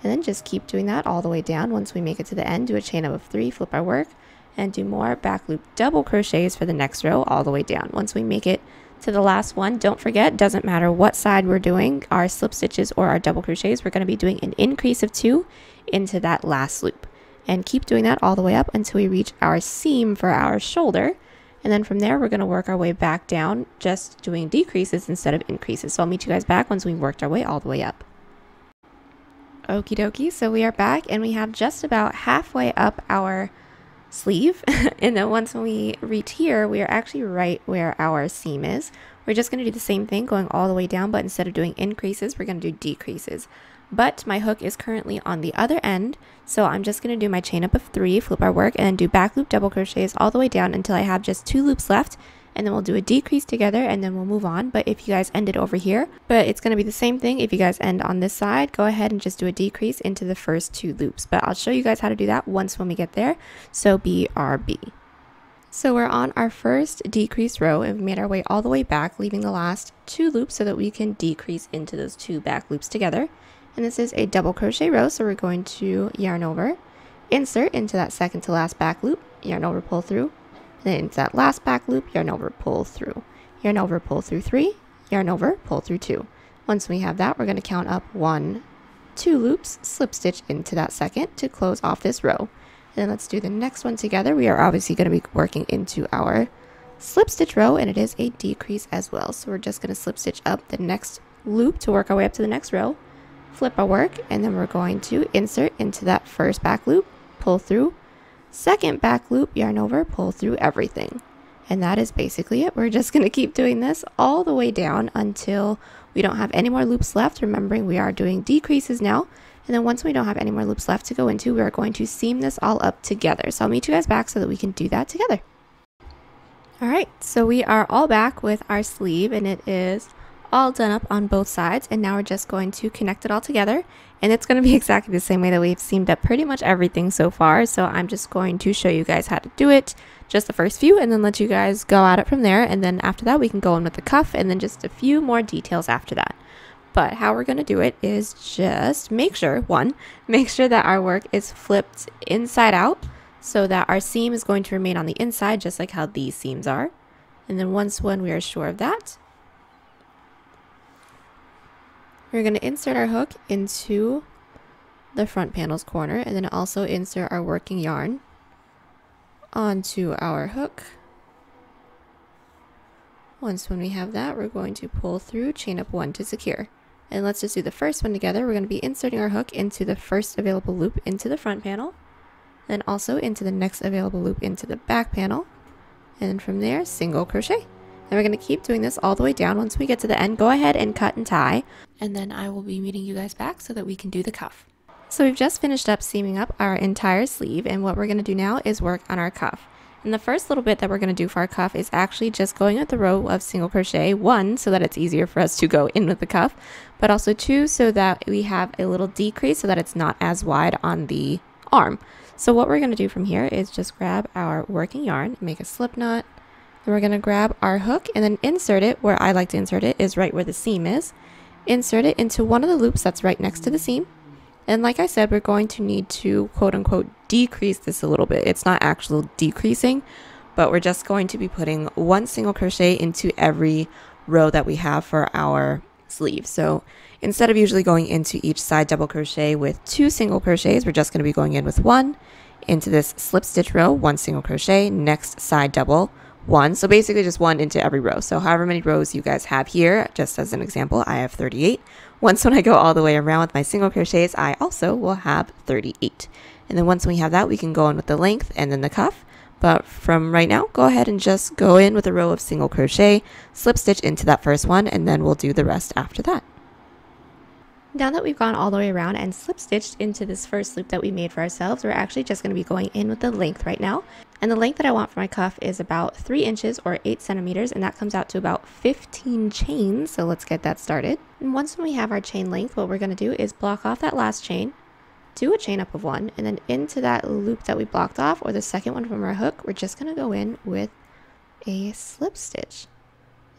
and then just keep doing that all the way down. Once we make it to the end, do a chain up of 3, flip our work, and do more back loop double crochets for the next row all the way down. Once we make it to the last one, don't forget, doesn't matter what side we're doing, our slip stitches or our double crochets, we're going to be doing an increase of 2 into that last loop. And keep doing that all the way up until we reach our seam for our shoulder. And then from there, we're going to work our way back down, just doing decreases instead of increases. So I'll meet you guys back once we've worked our way all the way up. Okie dokie, so we are back and we have just about halfway up our sleeve. And then once we reach here, we are actually right where our seam is. We're just going to do the same thing going all the way down, but instead of doing increases, we're going to do decreases. But my hook is currently on the other end, so I'm just going to do my chain up of 3, flip our work, and then do back loop double crochets all the way down until I have just 2 loops left, and then we'll do a decrease together and then we'll move on. But if you guys ended over here, but it's going to be the same thing if you guys end on this side, go ahead and just do a decrease into the first 2 loops. But I'll show you guys how to do that once when we get there, so BRB. So we're on our first decrease row and we made our way all the way back, leaving the last 2 loops so that we can decrease into those 2 back loops together. And this is a double crochet row, so we're going to yarn over, insert into that second to last back loop, yarn over, pull through, and then into that last back loop, yarn over, pull through, yarn over, pull through 3, yarn over, pull through 2. Once we have that, we're going to count up 1, 2 loops, slip stitch into that second to close off this row. And then let's do the next one together. We are obviously going to be working into our slip stitch row, and it is a decrease as well. So we're just going to slip stitch up the next loop to work our way up to the next row, flip our work, and then we're going to insert into that first back loop, pull through, second back loop, yarn over, pull through everything. And that is basically it. We're just going to keep doing this all the way down until we don't have any more loops left, remembering we are doing decreases now. And then once we don't have any more loops left to go into, we are going to seam this all up together. So I'll meet you guys back so that we can do that together. All right, so we are all back with our sleeve, and it is all done up on both sides. And now we're just going to connect it all together. And it's going to be exactly the same way that we've seamed up pretty much everything so far. So I'm just going to show you guys how to do it, just the first few, and then let you guys go at it from there. And then after that, we can go in with the cuff and then just a few more details after that. But how we're going to do it is just make sure that our work is flipped inside out so that our seam is going to remain on the inside, just like how these seams are. And then once when we are sure of that, we're going to insert our hook into the front panel's corner, and then also insert our working yarn onto our hook. Once when we have that, we're going to pull through, chain up 1 to secure. And let's just do the first one together. We're going to be inserting our hook into the first available loop into the front panel, then also into the next available loop into the back panel, and from there, single crochet. And we're going to keep doing this all the way down. Once we get to the end, go ahead and cut and tie, and then I will be meeting you guys back so that we can do the cuff. So we've just finished up seaming up our entire sleeve, and what we're going to do now is work on our cuff. And the first little bit that we're going to do for our cuff is actually just going with the row of single crochet, 1, so that it's easier for us to go in with the cuff, but also 2, so that we have a little decrease so that it's not as wide on the arm. So what we're going to do from here is just grab our working yarn, make a slip knot, then we're going to grab our hook and then insert it where I like to insert it is right where the seam is. Insert it into one of the loops that's right next to the seam. And like I said, we're going to need to quote unquote decrease this a little bit. It's not actual decreasing, but we're just going to be putting one single crochet into every row that we have for our sleeve. So instead of usually going into each side double crochet with 2 single crochets, we're just going to be going in with 1 into this slip stitch row, 1 single crochet, next side double, 1. So basically just 1 into every row. So however many rows you guys have here, just as an example, I have 38. Once when I go all the way around with my single crochets, I also will have 38. And then once we have that, we can go in with the length and then the cuff. But from right now, go ahead and just go in with a row of single crochet, slip stitch into that first one, and then we'll do the rest after that. Now that we've gone all the way around and slip stitched into this first loop that we made for ourselves, we're actually just going to be going in with the length right now. And the length that I want for my cuff is about 3 inches or 8 centimeters, and that comes out to about 15 chains. So let's get that started. And once we have our chain length, what we're going to do is block off that last chain, do a chain up of 1, and then into that loop that we blocked off, or the second one from our hook, we're just going to go in with a slip stitch.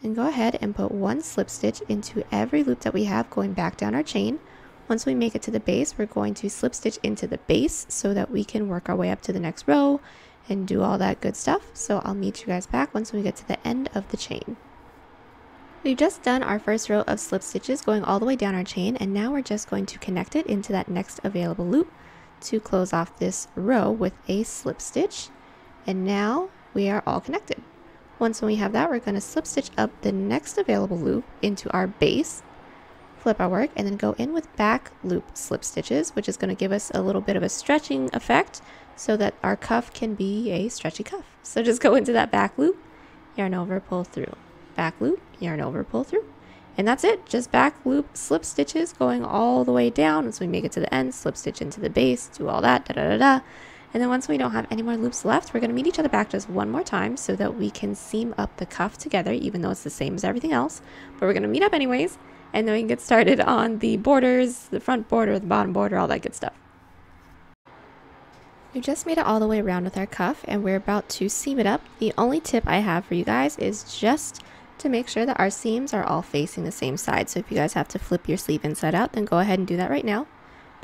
And go ahead and put 1 slip stitch into every loop that we have going back down our chain. Once we make it to the base, we're going to slip stitch into the base so that we can work our way up to the next row and do all that good stuff. So I'll meet you guys back once we get to the end of the chain. We've just done our first row of slip stitches going all the way down our chain, and now we're just going to connect it into that next available loop to close off this row with a slip stitch. And now we are all connected. Once we have that, we're going to slip stitch up the next available loop into our base, flip our work, and then go in with back loop slip stitches, which is going to give us a little bit of a stretching effect so that our cuff can be a stretchy cuff. So just go into that back loop, yarn over, pull through, back loop, yarn over, pull through. And that's it, just back loop slip stitches going all the way down. Once we make it to the end, slip stitch into the base, do all that, da-da-da-da. And then once we don't have any more loops left, we're going to meet each other back just one more time so that we can seam up the cuff together, even though it's the same as everything else. But we're going to meet up anyways, and then we can get started on the borders, the front border, the bottom border, all that good stuff. We just made it all the way around with our cuff, and we're about to seam it up. The only tip I have for you guys is just to make sure that our seams are all facing the same side. So if you guys have to flip your sleeve inside out, then go ahead and do that right now.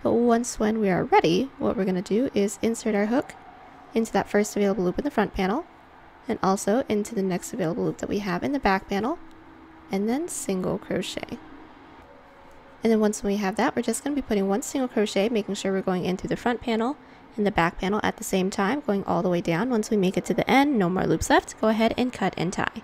But once when we are ready, what we're going to do is insert our hook into that first available loop in the front panel, and also into the next available loop that we have in the back panel, and then single crochet. And then once we have that, we're just going to be putting 1 single crochet, making sure we're going in through the front panel and the back panel at the same time, going all the way down. Once we make it to the end, no more loops left, go ahead and cut and tie.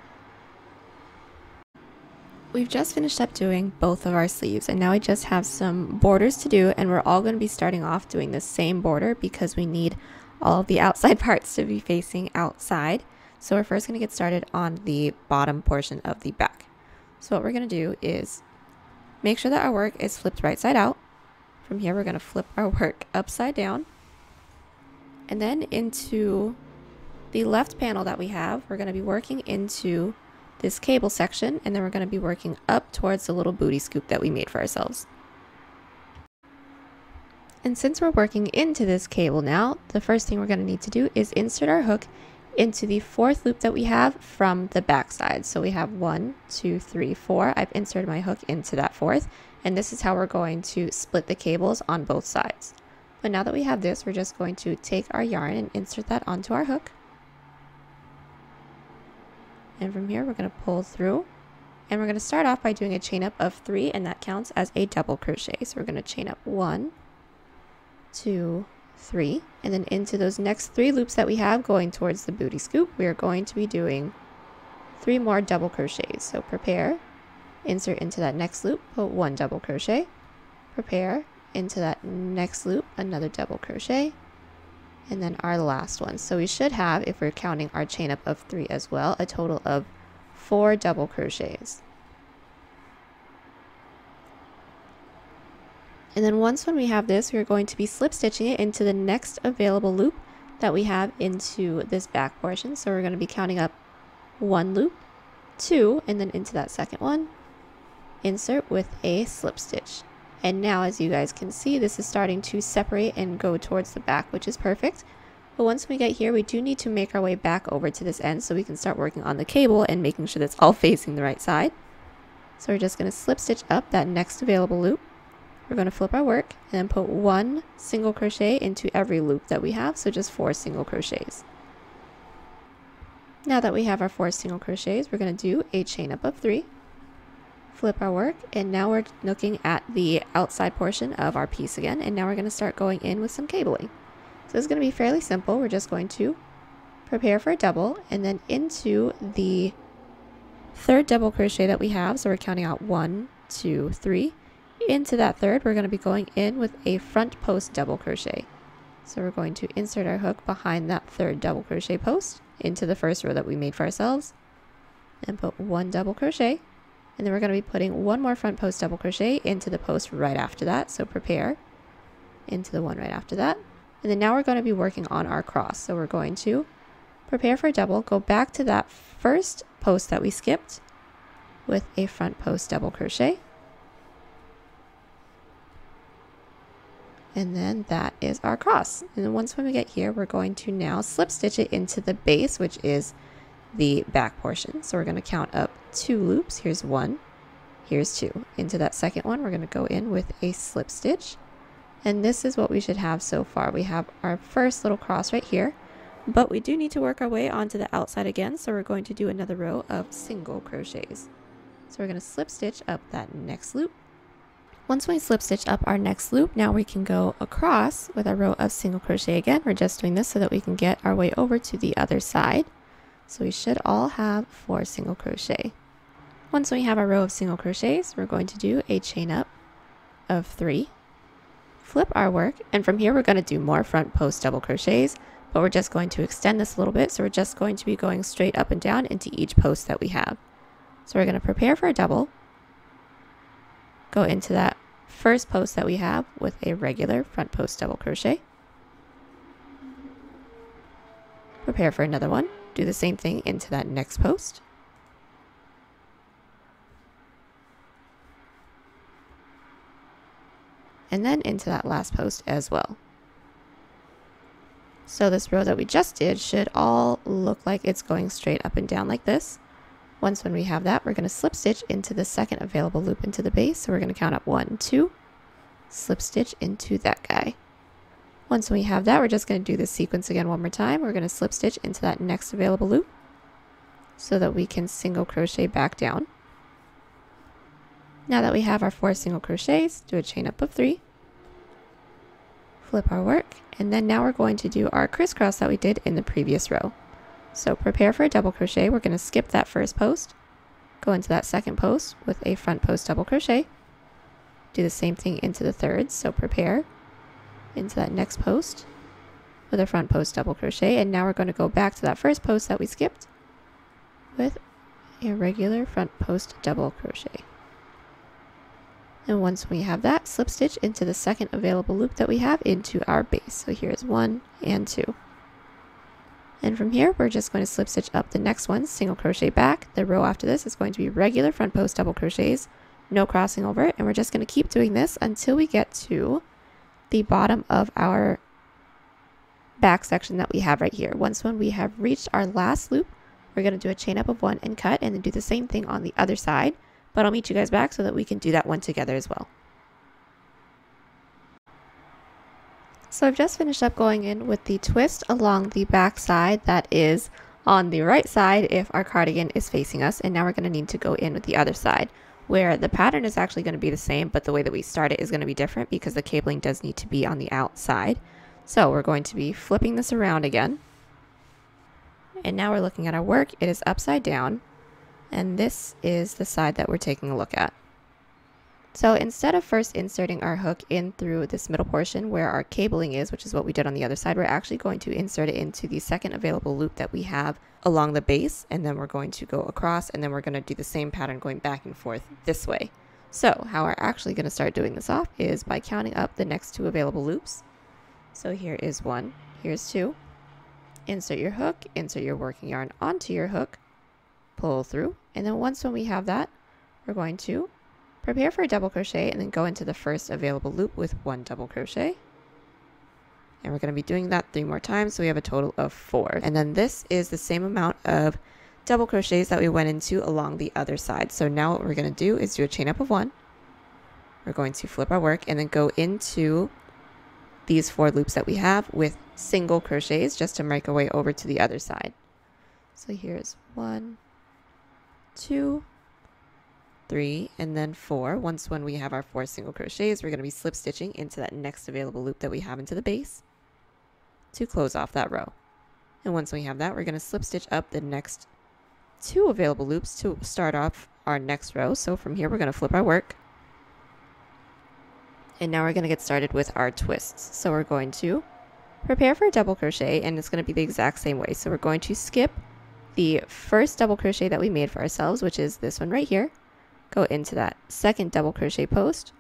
We've just finished up doing both of our sleeves, and now we just have some borders to do, and we're all going to be starting off doing the same border because we need all of the outside parts to be facing outside. So we're first going to get started on the bottom portion of the back. So what we're going to do is make sure that our work is flipped right side out. From here we're going to flip our work upside down, and then into the left panel that we have, we're going to be working into this cable section, and then we're going to be working up towards the little booty scoop that we made for ourselves. And since we're working into this cable now, the first thing we're going to need to do is insert our hook into the 4th loop that we have from the back side. So we have 1, 2, 3, 4. I've inserted my hook into that 4th, and this is how we're going to split the cables on both sides. But now that we have this, we're just going to take our yarn and insert that onto our hook. And from here, we're going to pull through, and we're going to start off by doing a chain up of 3, and that counts as a double crochet. So we're going to chain up 1, 2, 3, and then into those next 3 loops that we have going towards the booty scoop, we are going to be doing 3 more double crochets. So prepare, insert into that next loop, put 1 double crochet, prepare, into that next loop, another double crochet, and then our last one. So we should have, if we're counting our chain up of 3 as well, a total of 4 double crochets. And then once when we have this, we're going to be slip stitching it into the next available loop that we have into this back portion. So we're going to be counting up 1 loop, 2, and then into that second one, insert with a slip stitch. And now, as you guys can see, this is starting to separate and go towards the back, which is perfect. But once we get here, we do need to make our way back over to this end so we can start working on the cable and making sure that's all facing the right side. So we're just going to slip stitch up that next available loop. We're going to flip our work and then put 1 single crochet into every loop that we have, so just 4 single crochets. Now that we have our 4 single crochets, we're going to do a chain up of 3. Flip our work, and now we're looking at the outside portion of our piece again, and now we're going to start going in with some cabling. So it's going to be fairly simple. We're just going to prepare for a double and then into the 3rd double crochet that we have, so we're counting out 1, 2, 3. Into that 3rd, we're going to be going in with a front post double crochet. So we're going to insert our hook behind that 3rd double crochet post into the 1st row that we made for ourselves and put 1 double crochet. And then we're going to be putting 1 more front post double crochet into the post right after that. So prepare into the one right after that. And then now we're going to be working on our cross. So we're going to prepare for a double, go back to that 1st post that we skipped with a front post double crochet. And then that is our cross. And then once when we get here, we're going to now slip stitch it into the base, which is the back portion. So we're going to count up 2 loops. Here's 1, here's 2. Into that 2nd one, we're going to go in with a slip stitch. And this is what we should have so far. We have our first little cross right here, but we do need to work our way onto the outside again. So we're going to do another row of single crochets. So we're going to slip stitch up that next loop. Once we slip stitch up our next loop, now we can go across with a row of single crochet again. We're just doing this so that we can get our way over to the other side. So we should all have 4 single crochet. Once we have our row of single crochets, we're going to do a chain up of 3, flip our work, and from here we're going to do more front post double crochets, but we're just going to extend this a little bit, so we're just going to be going straight up and down into each post that we have. So we're going to prepare for a double, go into that 1st post that we have with a regular front post double crochet, prepare for another one, do the same thing into that next post, and then into that last post as well. So this row that we just did should all look like it's going straight up and down like this. Once when we have that, we're going to slip stitch into the 2nd available loop into the base. So we're going to count up 1, 2, slip stitch into that guy. Once we have that, we're just going to do this sequence again one more time. We're going to slip stitch into that next available loop so that we can single crochet back down. Now that we have our 4 single crochets, do a chain up of 3, flip our work, and then now we're going to do our crisscross that we did in the previous row. So prepare for a double crochet. We're going to skip that 1st post, go into that 2nd post with a front post double crochet, do the same thing into the 3rd. So prepare into that next post with a front post double crochet, and now we're going to go back to that 1st post that we skipped with a regular front post double crochet. And once we have that, slip stitch into the 2nd available loop that we have into our base. So here's 1 and 2. And from here, we're just going to slip stitch up the next one, single crochet back. The row after this is going to be regular front post double crochets, no crossing over, and we're just going to keep doing this until we get to the bottom of our back section that we have right here. Once when we have reached our last loop, we're going to do a chain up of 1 and cut, and then do the same thing on the other side. But I'll meet you guys back so that we can do that one together as well. So I've just finished up going in with the twist along the back side that is on the right side if our cardigan is facing us, and now we're going to need to go in with the other side where the pattern is actually going to be the same, but the way that we start it is going to be different because the cabling does need to be on the outside. So we're going to be flipping this around again, and now we're looking at our work. It is upside down, and this is the side that we're taking a look at. So instead of first inserting our hook in through this middle portion where our cabling is, which is what we did on the other side, we're actually going to insert it into the 2nd available loop that we have along the base, and then we're going to go across, and then we're going to do the same pattern going back and forth this way. So how we're actually going to start doing this off is by counting up the next 2 available loops. So here is 1, here's 2. Insert your hook, insert your working yarn onto your hook, pull through, and then once when we have that, we're going to prepare for a double crochet and then go into the first available loop with 1 double crochet. And we're going to be doing that 3 more times, so we have a total of 4. And then this is the same amount of double crochets that we went into along the other side. So now what we're going to do is do a chain up of 1. We're going to flip our work and then go into these 4 loops that we have with single crochets just to make our way over to the other side. So here's 1, 2, 3, and then 4. When we have our 4 single crochets, we're going to be slip stitching into that next available loop that we have into the base to close off that row. And once we have that, we're going to slip stitch up the next 2 available loops to start off our next row. So from here, we're going to flip our work. And now we're going to get started with our twists. So we're going to prepare for a double crochet, and it's going to be the exact same way. So we're going to skip the first double crochet that we made for ourselves, which is this one right here. Go into that second double crochet post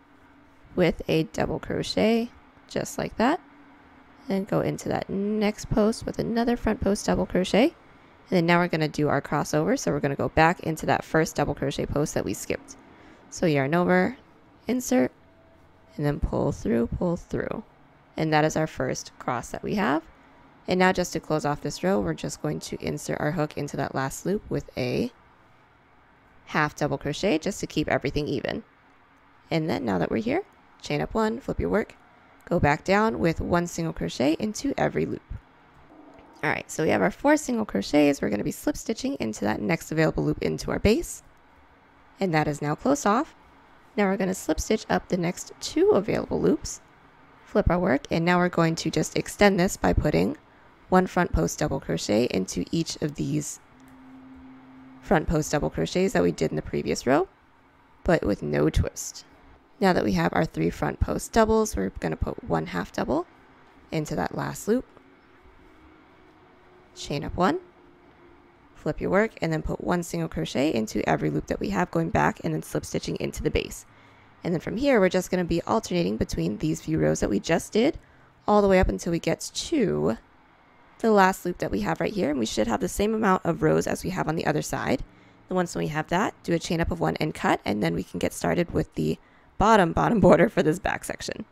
with a double crochet, just like that. Then go into that next post with another front post double crochet. And then now we're going to do our crossover. So we're going to go back into that first double crochet post that we skipped. So yarn over, insert, and then pull through, and that is our first cross that we have. And now just to close off this row, we're just going to insert our hook into that last loop with a half double crochet just to keep everything even. And then now that we're here, chain up 1, flip your work, go back down with 1 single crochet into every loop. Alright, so we have our 4 single crochets. We're going to be slip stitching into that next available loop into our base, and that is now closed off. Now we're going to slip stitch up the next 2 available loops, flip our work, and now we're going to just extend this by putting 1 front post double crochet into each of these front post double crochets that we did in the previous row, but with no twist. Now that we have our 3 front post doubles, we're going to put 1 half double into that last loop, chain up 1, flip your work, and then put 1 single crochet into every loop that we have, going back and then slip stitching into the base. And then from here, we're just going to be alternating between these few rows that we just did all the way up until we get to the last loop that we have right here. And we should have the same amount of rows as we have on the other side. And once we have that, do a chain up of 1 and cut, and then we can get started with the bottom border for this back section.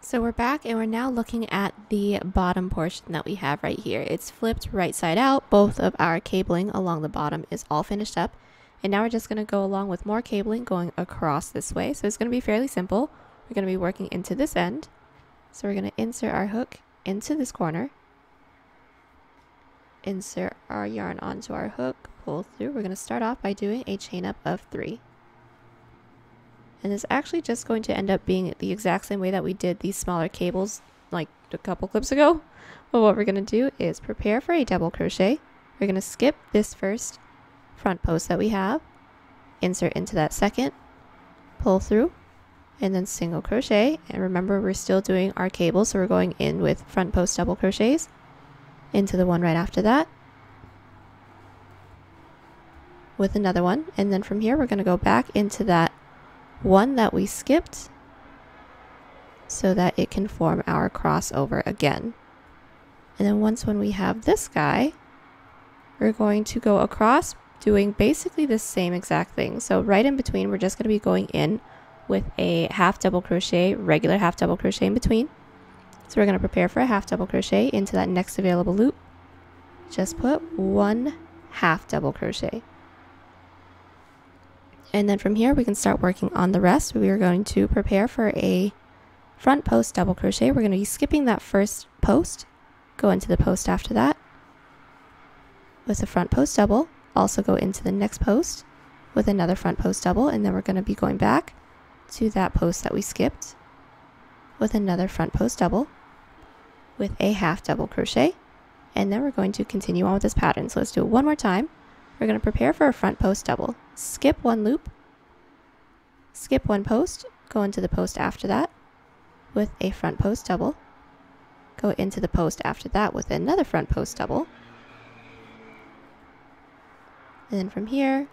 So we're back, and we're now looking at the bottom portion that we have right here. It's flipped right side out. Both of our cabling along the bottom is all finished up. And now we're just going to go along with more cabling going across this way. So it's going to be fairly simple. We're going to be working into this end. So we're going to insert our hook into this corner. Insert our yarn onto our hook, pull through. We're going to start off by doing a chain up of 3. And it's actually just going to end up being the exact same way that we did these smaller cables like a couple clips ago. But what we're going to do is prepare for a double crochet. We're going to skip this first front post that we have, insert into that second, pull through, and then single crochet. And remember, we're still doing our cable, so we're going in with front post double crochets into the one right after that with another one. And then from here, we're going to go back into that one that we skipped so that it can form our crossover again. And then when we have this guy, we're going to go across doing basically the same exact thing. So right in between, we're just going to be going in with a half double crochet, regular half double crochet in between. So we're going to prepare for a half double crochet into that next available loop. Just put 1 half double crochet. And then from here, we can start working on the rest. We are going to prepare for a front post double crochet. We're going to be skipping that first post, go into the post after that with a front post double, also go into the next post with another front post double, and then we're going to be going back to that post that we skipped with another front post double with a half double crochet, and then we're going to continue on with this pattern. So let's do it one more time. We're going to prepare for a front post double, skip 1 loop, skip 1 post, go into the post after that with a front post double, go into the post after that with another front post double, and then from here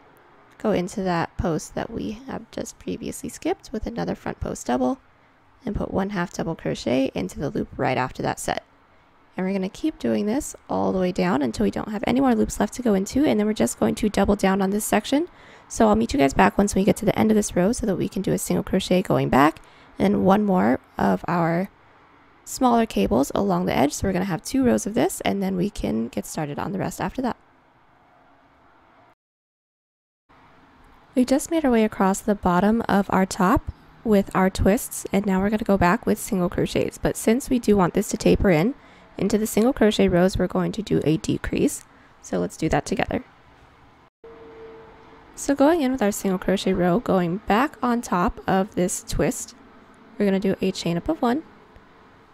go into that post that we have just previously skipped with another front post double, and put 1 half double crochet into the loop right after that set. And we're going to keep doing this all the way down until we don't have any more loops left to go into, and then we're just going to double down on this section. So I'll meet you guys back once we get to the end of this row so that we can do a single crochet going back, and then one more of our smaller cables along the edge. So we're going to have 2 rows of this, and then we can get started on the rest after that. We just made our way across the bottom of our top with our twists, and now we're going to go back with single crochets. But since we do want this to taper in into the single crochet rows, we're going to do a decrease. So let's do that together. So going in with our single crochet row, going back on top of this twist, we're going to do a chain up of 1,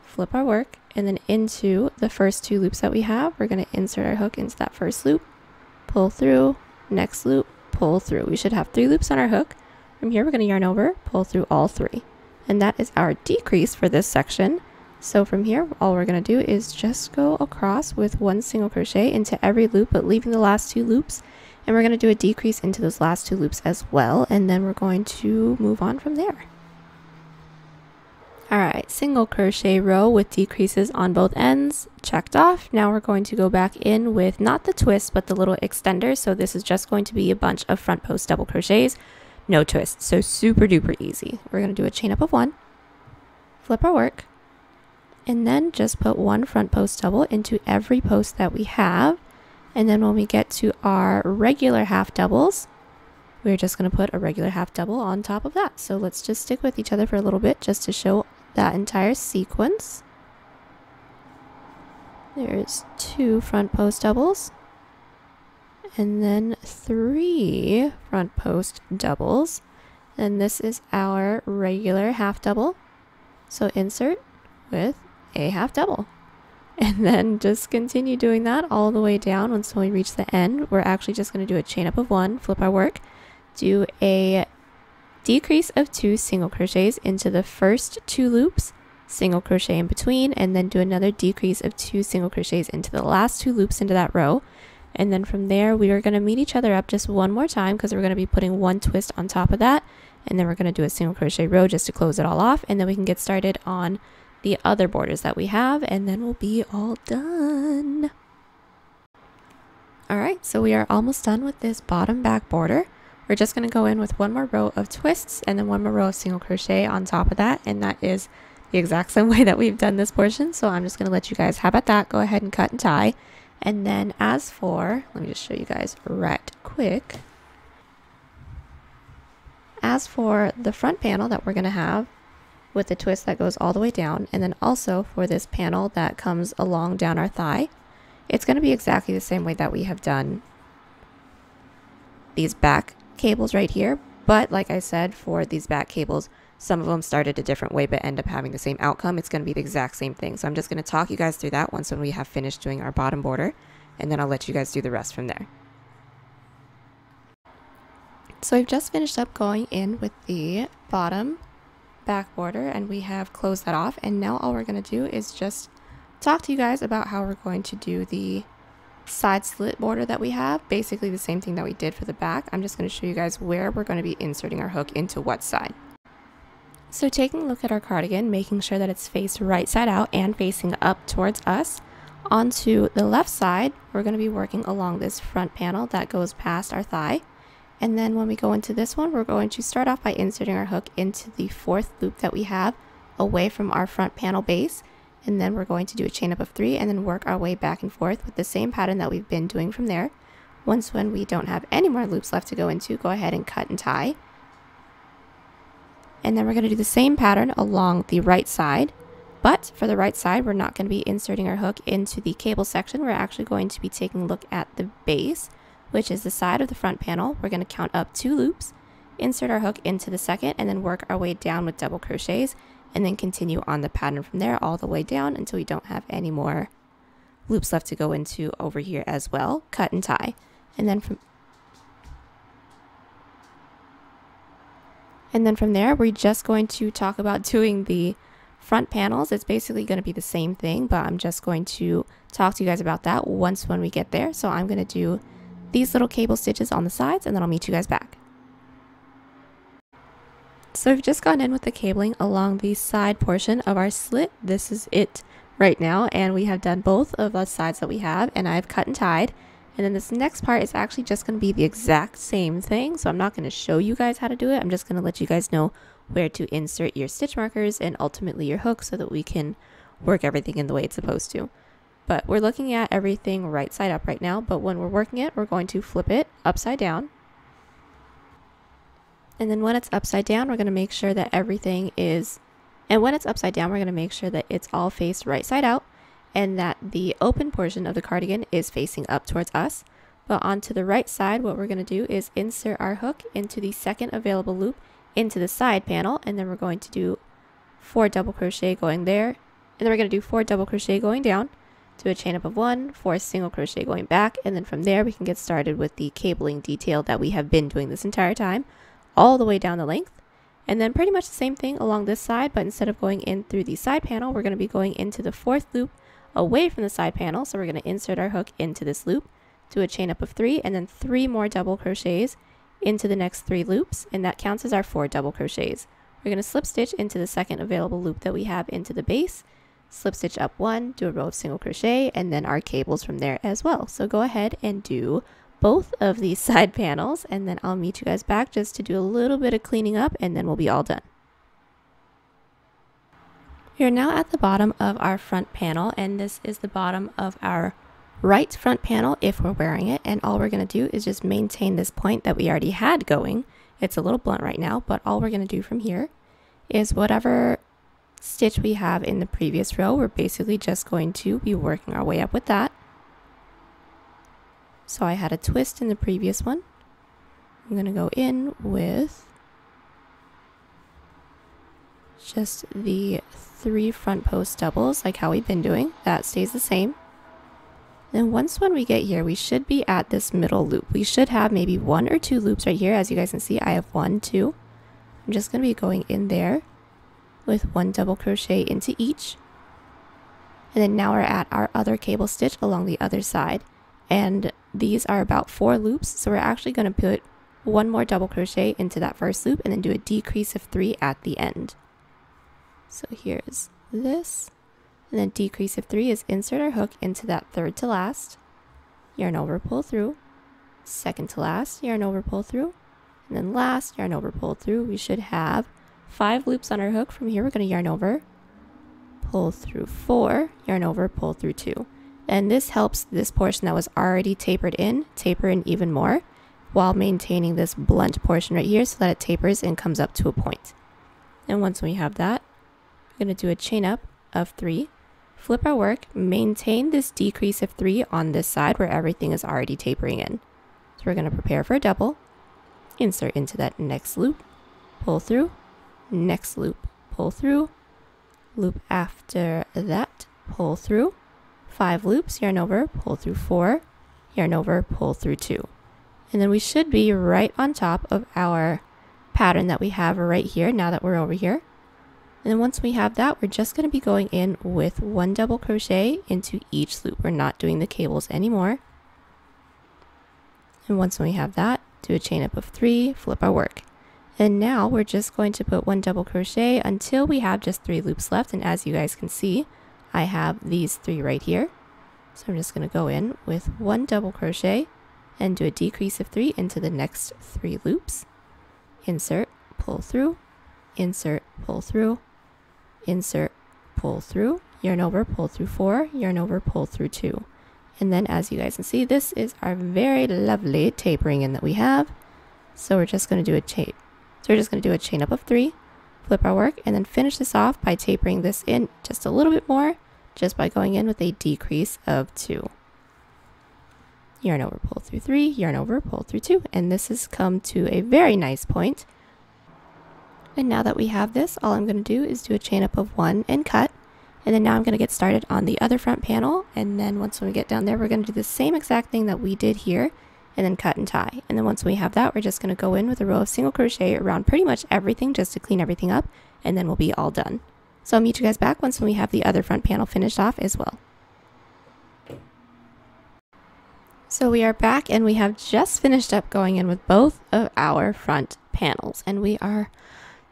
flip our work, and then into the first 2 loops that we have, we're going to insert our hook into that first loop, pull through, next loop, pull through. We should have 3 loops on our hook. From here, we're going to yarn over, pull through all 3. And that is our decrease for this section. So from here, all we're going to do is just go across with 1 single crochet into every loop, but leaving the last 2 loops. And we're going to do a decrease into those last 2 loops as well. And then we're going to move on from there. Alright, single crochet row with decreases on both ends, checked off. Now we're going to go back in with not the twist, but the little extender. So this is just going to be a bunch of front post double crochets, no twist. So super duper easy. We're going to do a chain up of 1, flip our work, and then just put 1 front post double into every post that we have. And then when we get to our regular half doubles, we're just going to put a regular half double on top of that. So let's just stick with each other for a little bit just to show that entire sequence. There's 2 front post doubles, and then 3 front post doubles. And this is our regular half double. So insert with a half double. And then just continue doing that all the way down. Once we reach the end, we're actually just going to do a chain up of 1, flip our work, do a decrease of 2 single crochets into the first 2 loops, single crochet in between, and then do another decrease of 2 single crochets into the last 2 loops into that row. And then from there, we are going to meet each other up just one more time because we're going to be putting 1 twist on top of that. And then we're going to do a single crochet row just to close it all off. And then we can get started on the other borders that we have, and then we'll be all done. Alright, so we are almost done with this bottom back border. We're just going to go in with 1 more row of twists and then 1 more row of single crochet on top of that, and that is the exact same way that we've done this portion. So I'm just going to let you guys have at that. Go ahead and cut and tie. And then as for, let me just show you guys right quick. As for the front panel that we're going to have with the twist that goes all the way down, and then also for this panel that comes along down our thigh, it's going to be exactly the same way that we have done these back cables right here. But like I said, for these back cables, some of them started a different way but end up having the same outcome. It's going to be the exact same thing. So I'm just going to talk you guys through that once when we have finished doing our bottom border, and then I'll let you guys do the rest from there. So I've just finished up going in with the bottom back border, and we have closed that off. And now all we're going to do is just talk to you guys about how we're going to do the side slit border that we have. Basically the same thing that we did for the back. I'm just going to show you guys where we're going to be inserting our hook into what side. So taking a look at our cardigan, making sure that it's faced right side out and facing up towards us. Onto the left side, we're going to be working along this front panel that goes past our thigh. And then when we go into this one, we're going to start off by inserting our hook into the 4th loop that we have away from our front panel base. And then we're going to do a chain up of 3 and then work our way back and forth with the same pattern that we've been doing from there. Once when we don't have any more loops left to go into, go ahead and cut and tie. And then we're going to do the same pattern along the right side. But for the right side, we're not going to be inserting our hook into the cable section. We're actually going to be taking a look at the base, which is the side of the front panel. We're going to count up 2 loops, insert our hook into the second, and then work our way down with double crochets, and then continue on the pattern from there all the way down until we don't have any more loops left to go into over here as well. Cut and tie. And then from there, we're just going to talk about doing the front panels. It's basically going to be the same thing, but I'm just going to talk to you guys about that once when we get there. So I'm going to do these little cable stitches on the sides, and then I'll meet you guys back. So we've just gone in with the cabling along the side portion of our slit. This is it right now, and we have done both of the sides that we have, and I've cut and tied. And then this next part is actually just going to be the exact same thing, so I'm not going to show you guys how to do it. I'm just going to let you guys know where to insert your stitch markers and ultimately your hook so that we can work everything in the way it's supposed to. But we're looking at everything right side up right now, but when we're working it, we're going to flip it upside down. And then when it's upside down, we're going to make sure that everything is, and when it's upside down, we're going to make sure that it's all faced right side out and that the open portion of the cardigan is facing up towards us. But onto the right side, what we're going to do is insert our hook into the second available loop into the side panel, and then we're going to do 4 double crochet going there, and then we're going to do 4 double crochet going down, do a chain up of 1, 4 single crochet going back, and then from there we can get started with the cabling detail that we have been doing this entire time, all the way down the length. And then pretty much the same thing along this side, but instead of going in through the side panel, we're going to be going into the 4th loop away from the side panel. So we're going to insert our hook into this loop, do a chain up of 3, and then 3 more double crochets into the next 3 loops, and that counts as our 4 double crochets. We're going to slip stitch into the second available loop that we have into the base, slip stitch up 1, do a row of single crochet, and then our cables from there as well. So go ahead and do both of these side panels, and then I'll meet you guys back just to do a little bit of cleaning up, and then we'll be all done. We are now at the bottom of our front panel, and this is the bottom of our right front panel if we're wearing it, and all we're going to do is just maintain this point that we already had going. It's a little blunt right now, but all we're going to do from here is whatever stitch we have in the previous row, we're basically just going to be working our way up with that. So I had a twist in the previous one. I'm going to go in with just the 3 front post doubles like how we've been doing. That stays the same. Then once when we get here, we should be at this middle loop. We should have maybe 1 or 2 loops right here. As you guys can see, I have 1, 2. I'm just going to be going in there with 1 double crochet into each. And then now we're at our other cable stitch along the other side. And these are about 4 loops. So we're actually going to put 1 more double crochet into that first loop and then do a decrease of 3 at the end. So here's this. And then decrease of 3 is insert our hook into that third to last, yarn over, pull through, second to last, yarn over, pull through, and then last, yarn over, pull through. We should have 5 loops on our hook. From here we're going to yarn over, pull through 4, yarn over, pull through 2. And this helps this portion that was already taper in even more while maintaining this blunt portion right here so that it tapers and comes up to a point. And once we have that, we're going to do a chain up of 3. Flip our work, maintain this decrease of 3 on this side where everything is already tapering in. So we're going to prepare for a double, insert into that next loop, pull through, next loop, pull through, loop after that, pull through, 5 loops, yarn over, pull through 4, yarn over, pull through 2. And then we should be right on top of our pattern that we have right here now that we're over here. And then once we have that, we're just going to be going in with 1 double crochet into each loop. We're not doing the cables anymore. And once we have that, do a chain up of 3, flip our work. And now we're just going to put 1 double crochet until we have just 3 loops left. And as you guys can see, I have these 3 right here. So I'm just going to go in with 1 double crochet and do a decrease of 3 into the next 3 loops. Insert, pull through, insert, pull through, insert, pull through, yarn over, pull through 4, yarn over, pull through 2. And then as you guys can see, this is our very lovely tapering in that we have. So we're just going to do a chain. So we're just going to do a chain up of 3, flip our work, and then finish this off by tapering this in just a little bit more, just by going in with a decrease of 2. Yarn over, pull through 3, yarn over, pull through 2. And this has come to a very nice point. And now that we have this, all I'm going to do is do a chain up of 1 and cut. And then now I'm going to get started on the other front panel. And then once we get down there, we're going to do the same exact thing that we did here and then cut and tie. And then once we have that, we're just going to go in with a row of single crochet around pretty much everything just to clean everything up. And then we'll be all done. So I'll meet you guys back once we have the other front panel finished off as well. So we are back and we have just finished up going in with both of our front panels. And we are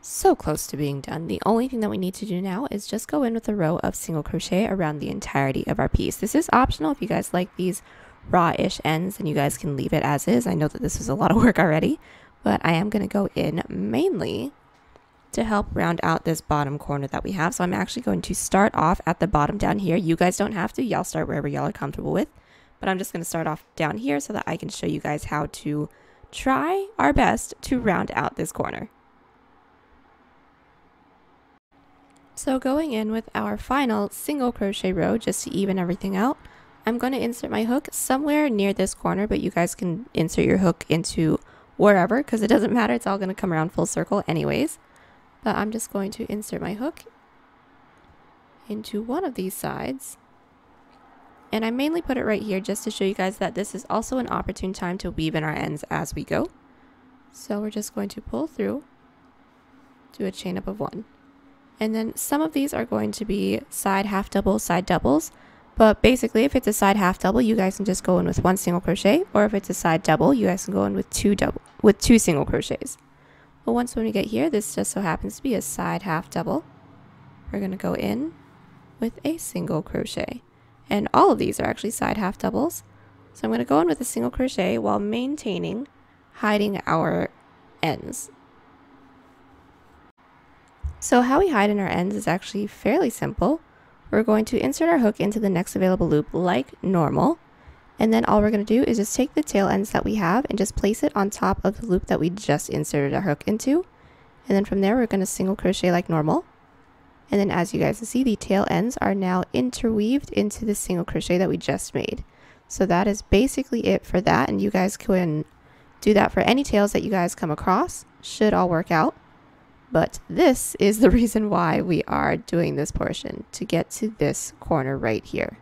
So close to being done. The only thing that we need to do now is just go in with a row of single crochet around the entirety of our piece. This is optional. If you guys like these raw-ish ends, then you guys can leave it as is. I know that this was a lot of work already, but I am going to go in mainly to help round out this bottom corner that we have. So I'm actually going to start off at the bottom down here. You guys don't have to. Y'all start wherever y'all are comfortable with, but I'm just going to start off down here so that I can show you guys how to try our best to round out this corner. So going in with our final single crochet row just to even everything out, I'm going to insert my hook somewhere near this corner, but you guys can insert your hook into wherever because it doesn't matter. It's all going to come around full circle anyways. But I'm just going to insert my hook into one of these sides. And I mainly put it right here just to show you guys that this is also an opportune time to weave in our ends as we go. So we're just going to pull through, do a chain up of 1. And then some of these are going to be side half double, side doubles. But basically, if it's a side half double, you guys can just go in with 1 single crochet. Or if it's a side double, you guys can go in with 2 single crochets. But once when we get here, this just so happens to be a side half double. We're going to go in with a single crochet. And all of these are actually side half doubles. So I'm going to go in with a single crochet while maintaining hiding our ends. So how we hide in our ends is actually fairly simple. We're going to insert our hook into the next available loop like normal. And then all we're going to do is just take the tail ends that we have and just place it on top of the loop that we just inserted our hook into. And then from there, we're going to single crochet like normal. And then as you guys can see, the tail ends are now interweaved into the single crochet that we just made. So that is basically it for that. And you guys can do that for any tails that you guys come across. Should all work out. But this is the reason why we are doing this portion, to get to this corner right here.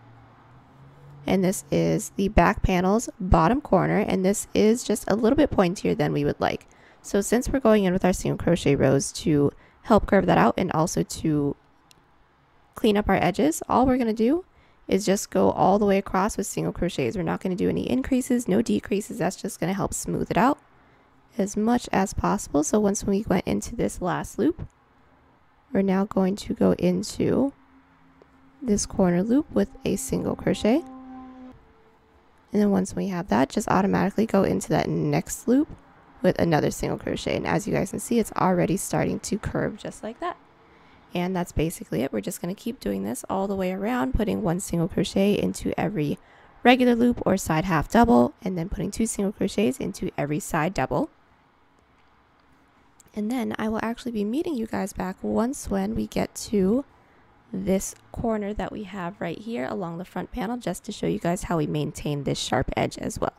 And this is the back panel's bottom corner, and this is just a little bit pointier than we would like. So since we're going in with our single crochet rows to help curve that out and also to clean up our edges, all we're going to do is just go all the way across with single crochets. We're not going to do any increases, no decreases. That's just going to help smooth it out as much as possible. So once we went into this last loop, we're now going to go into this corner loop with a single crochet. And then once we have that, just automatically go into that next loop with another single crochet. And as you guys can see, it's already starting to curve just like that. And that's basically it. We're just going to keep doing this all the way around, putting 1 single crochet into every regular loop or side half double, and then putting 2 single crochets into every side double. And then I will actually be meeting you guys back once when we get to this corner that we have right here along the front panel, just to show you guys how we maintain this sharp edge as well.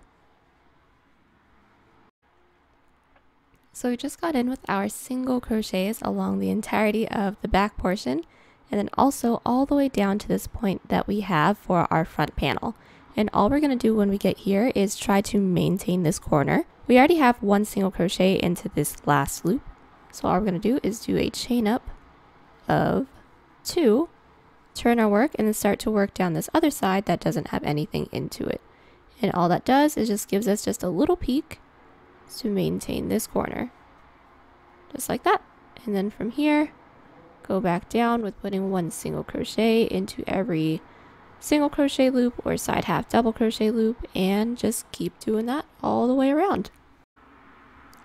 So we just got in with our single crochets along the entirety of the back portion, and then also all the way down to this point that we have for our front panel. And all we're going to do when we get here is try to maintain this corner. We already have 1 single crochet into this last loop. So all we're going to do is do a chain up of 2, turn our work, and then start to work down this other side that doesn't have anything into it. And all that does is just gives us just a little peak to maintain this corner. Just like that. And then from here, go back down with putting 1 single crochet into every single crochet loop or side half double crochet loop, and just keep doing that all the way around.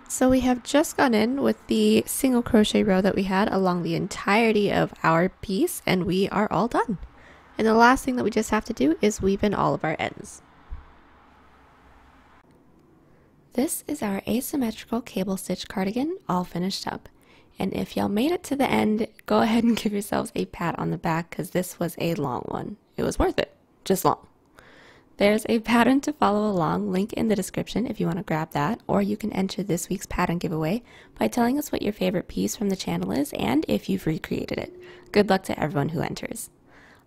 So we have just gone in with the single crochet row that we had along the entirety of our piece, and we are all done. And the last thing that we just have to do is weave in all of our ends. This is our asymmetrical cable stitch cardigan all finished up. And if y'all made it to the end, go ahead and give yourselves a pat on the back, because this was a long one. It was worth it, just long. There's a pattern to follow along, link in the description if you want to grab that, or you can enter this week's pattern giveaway by telling us what your favorite piece from the channel is and if you've recreated it. Good luck to everyone who enters.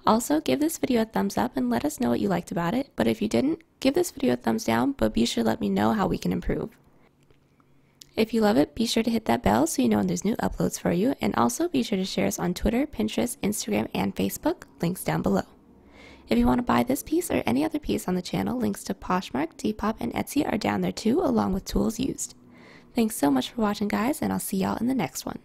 Also, give this video a thumbs up and let us know what you liked about it, but if you didn't, give this video a thumbs down, but be sure to let me know how we can improve. If you love it, be sure to hit that bell so you know when there's new uploads for you, and also be sure to share us on Twitter, Pinterest, Instagram, and Facebook, links down below. If you want to buy this piece or any other piece on the channel, links to Poshmark, Depop, and Etsy are down there too, along with tools used. Thanks so much for watching, guys, and I'll see y'all in the next one.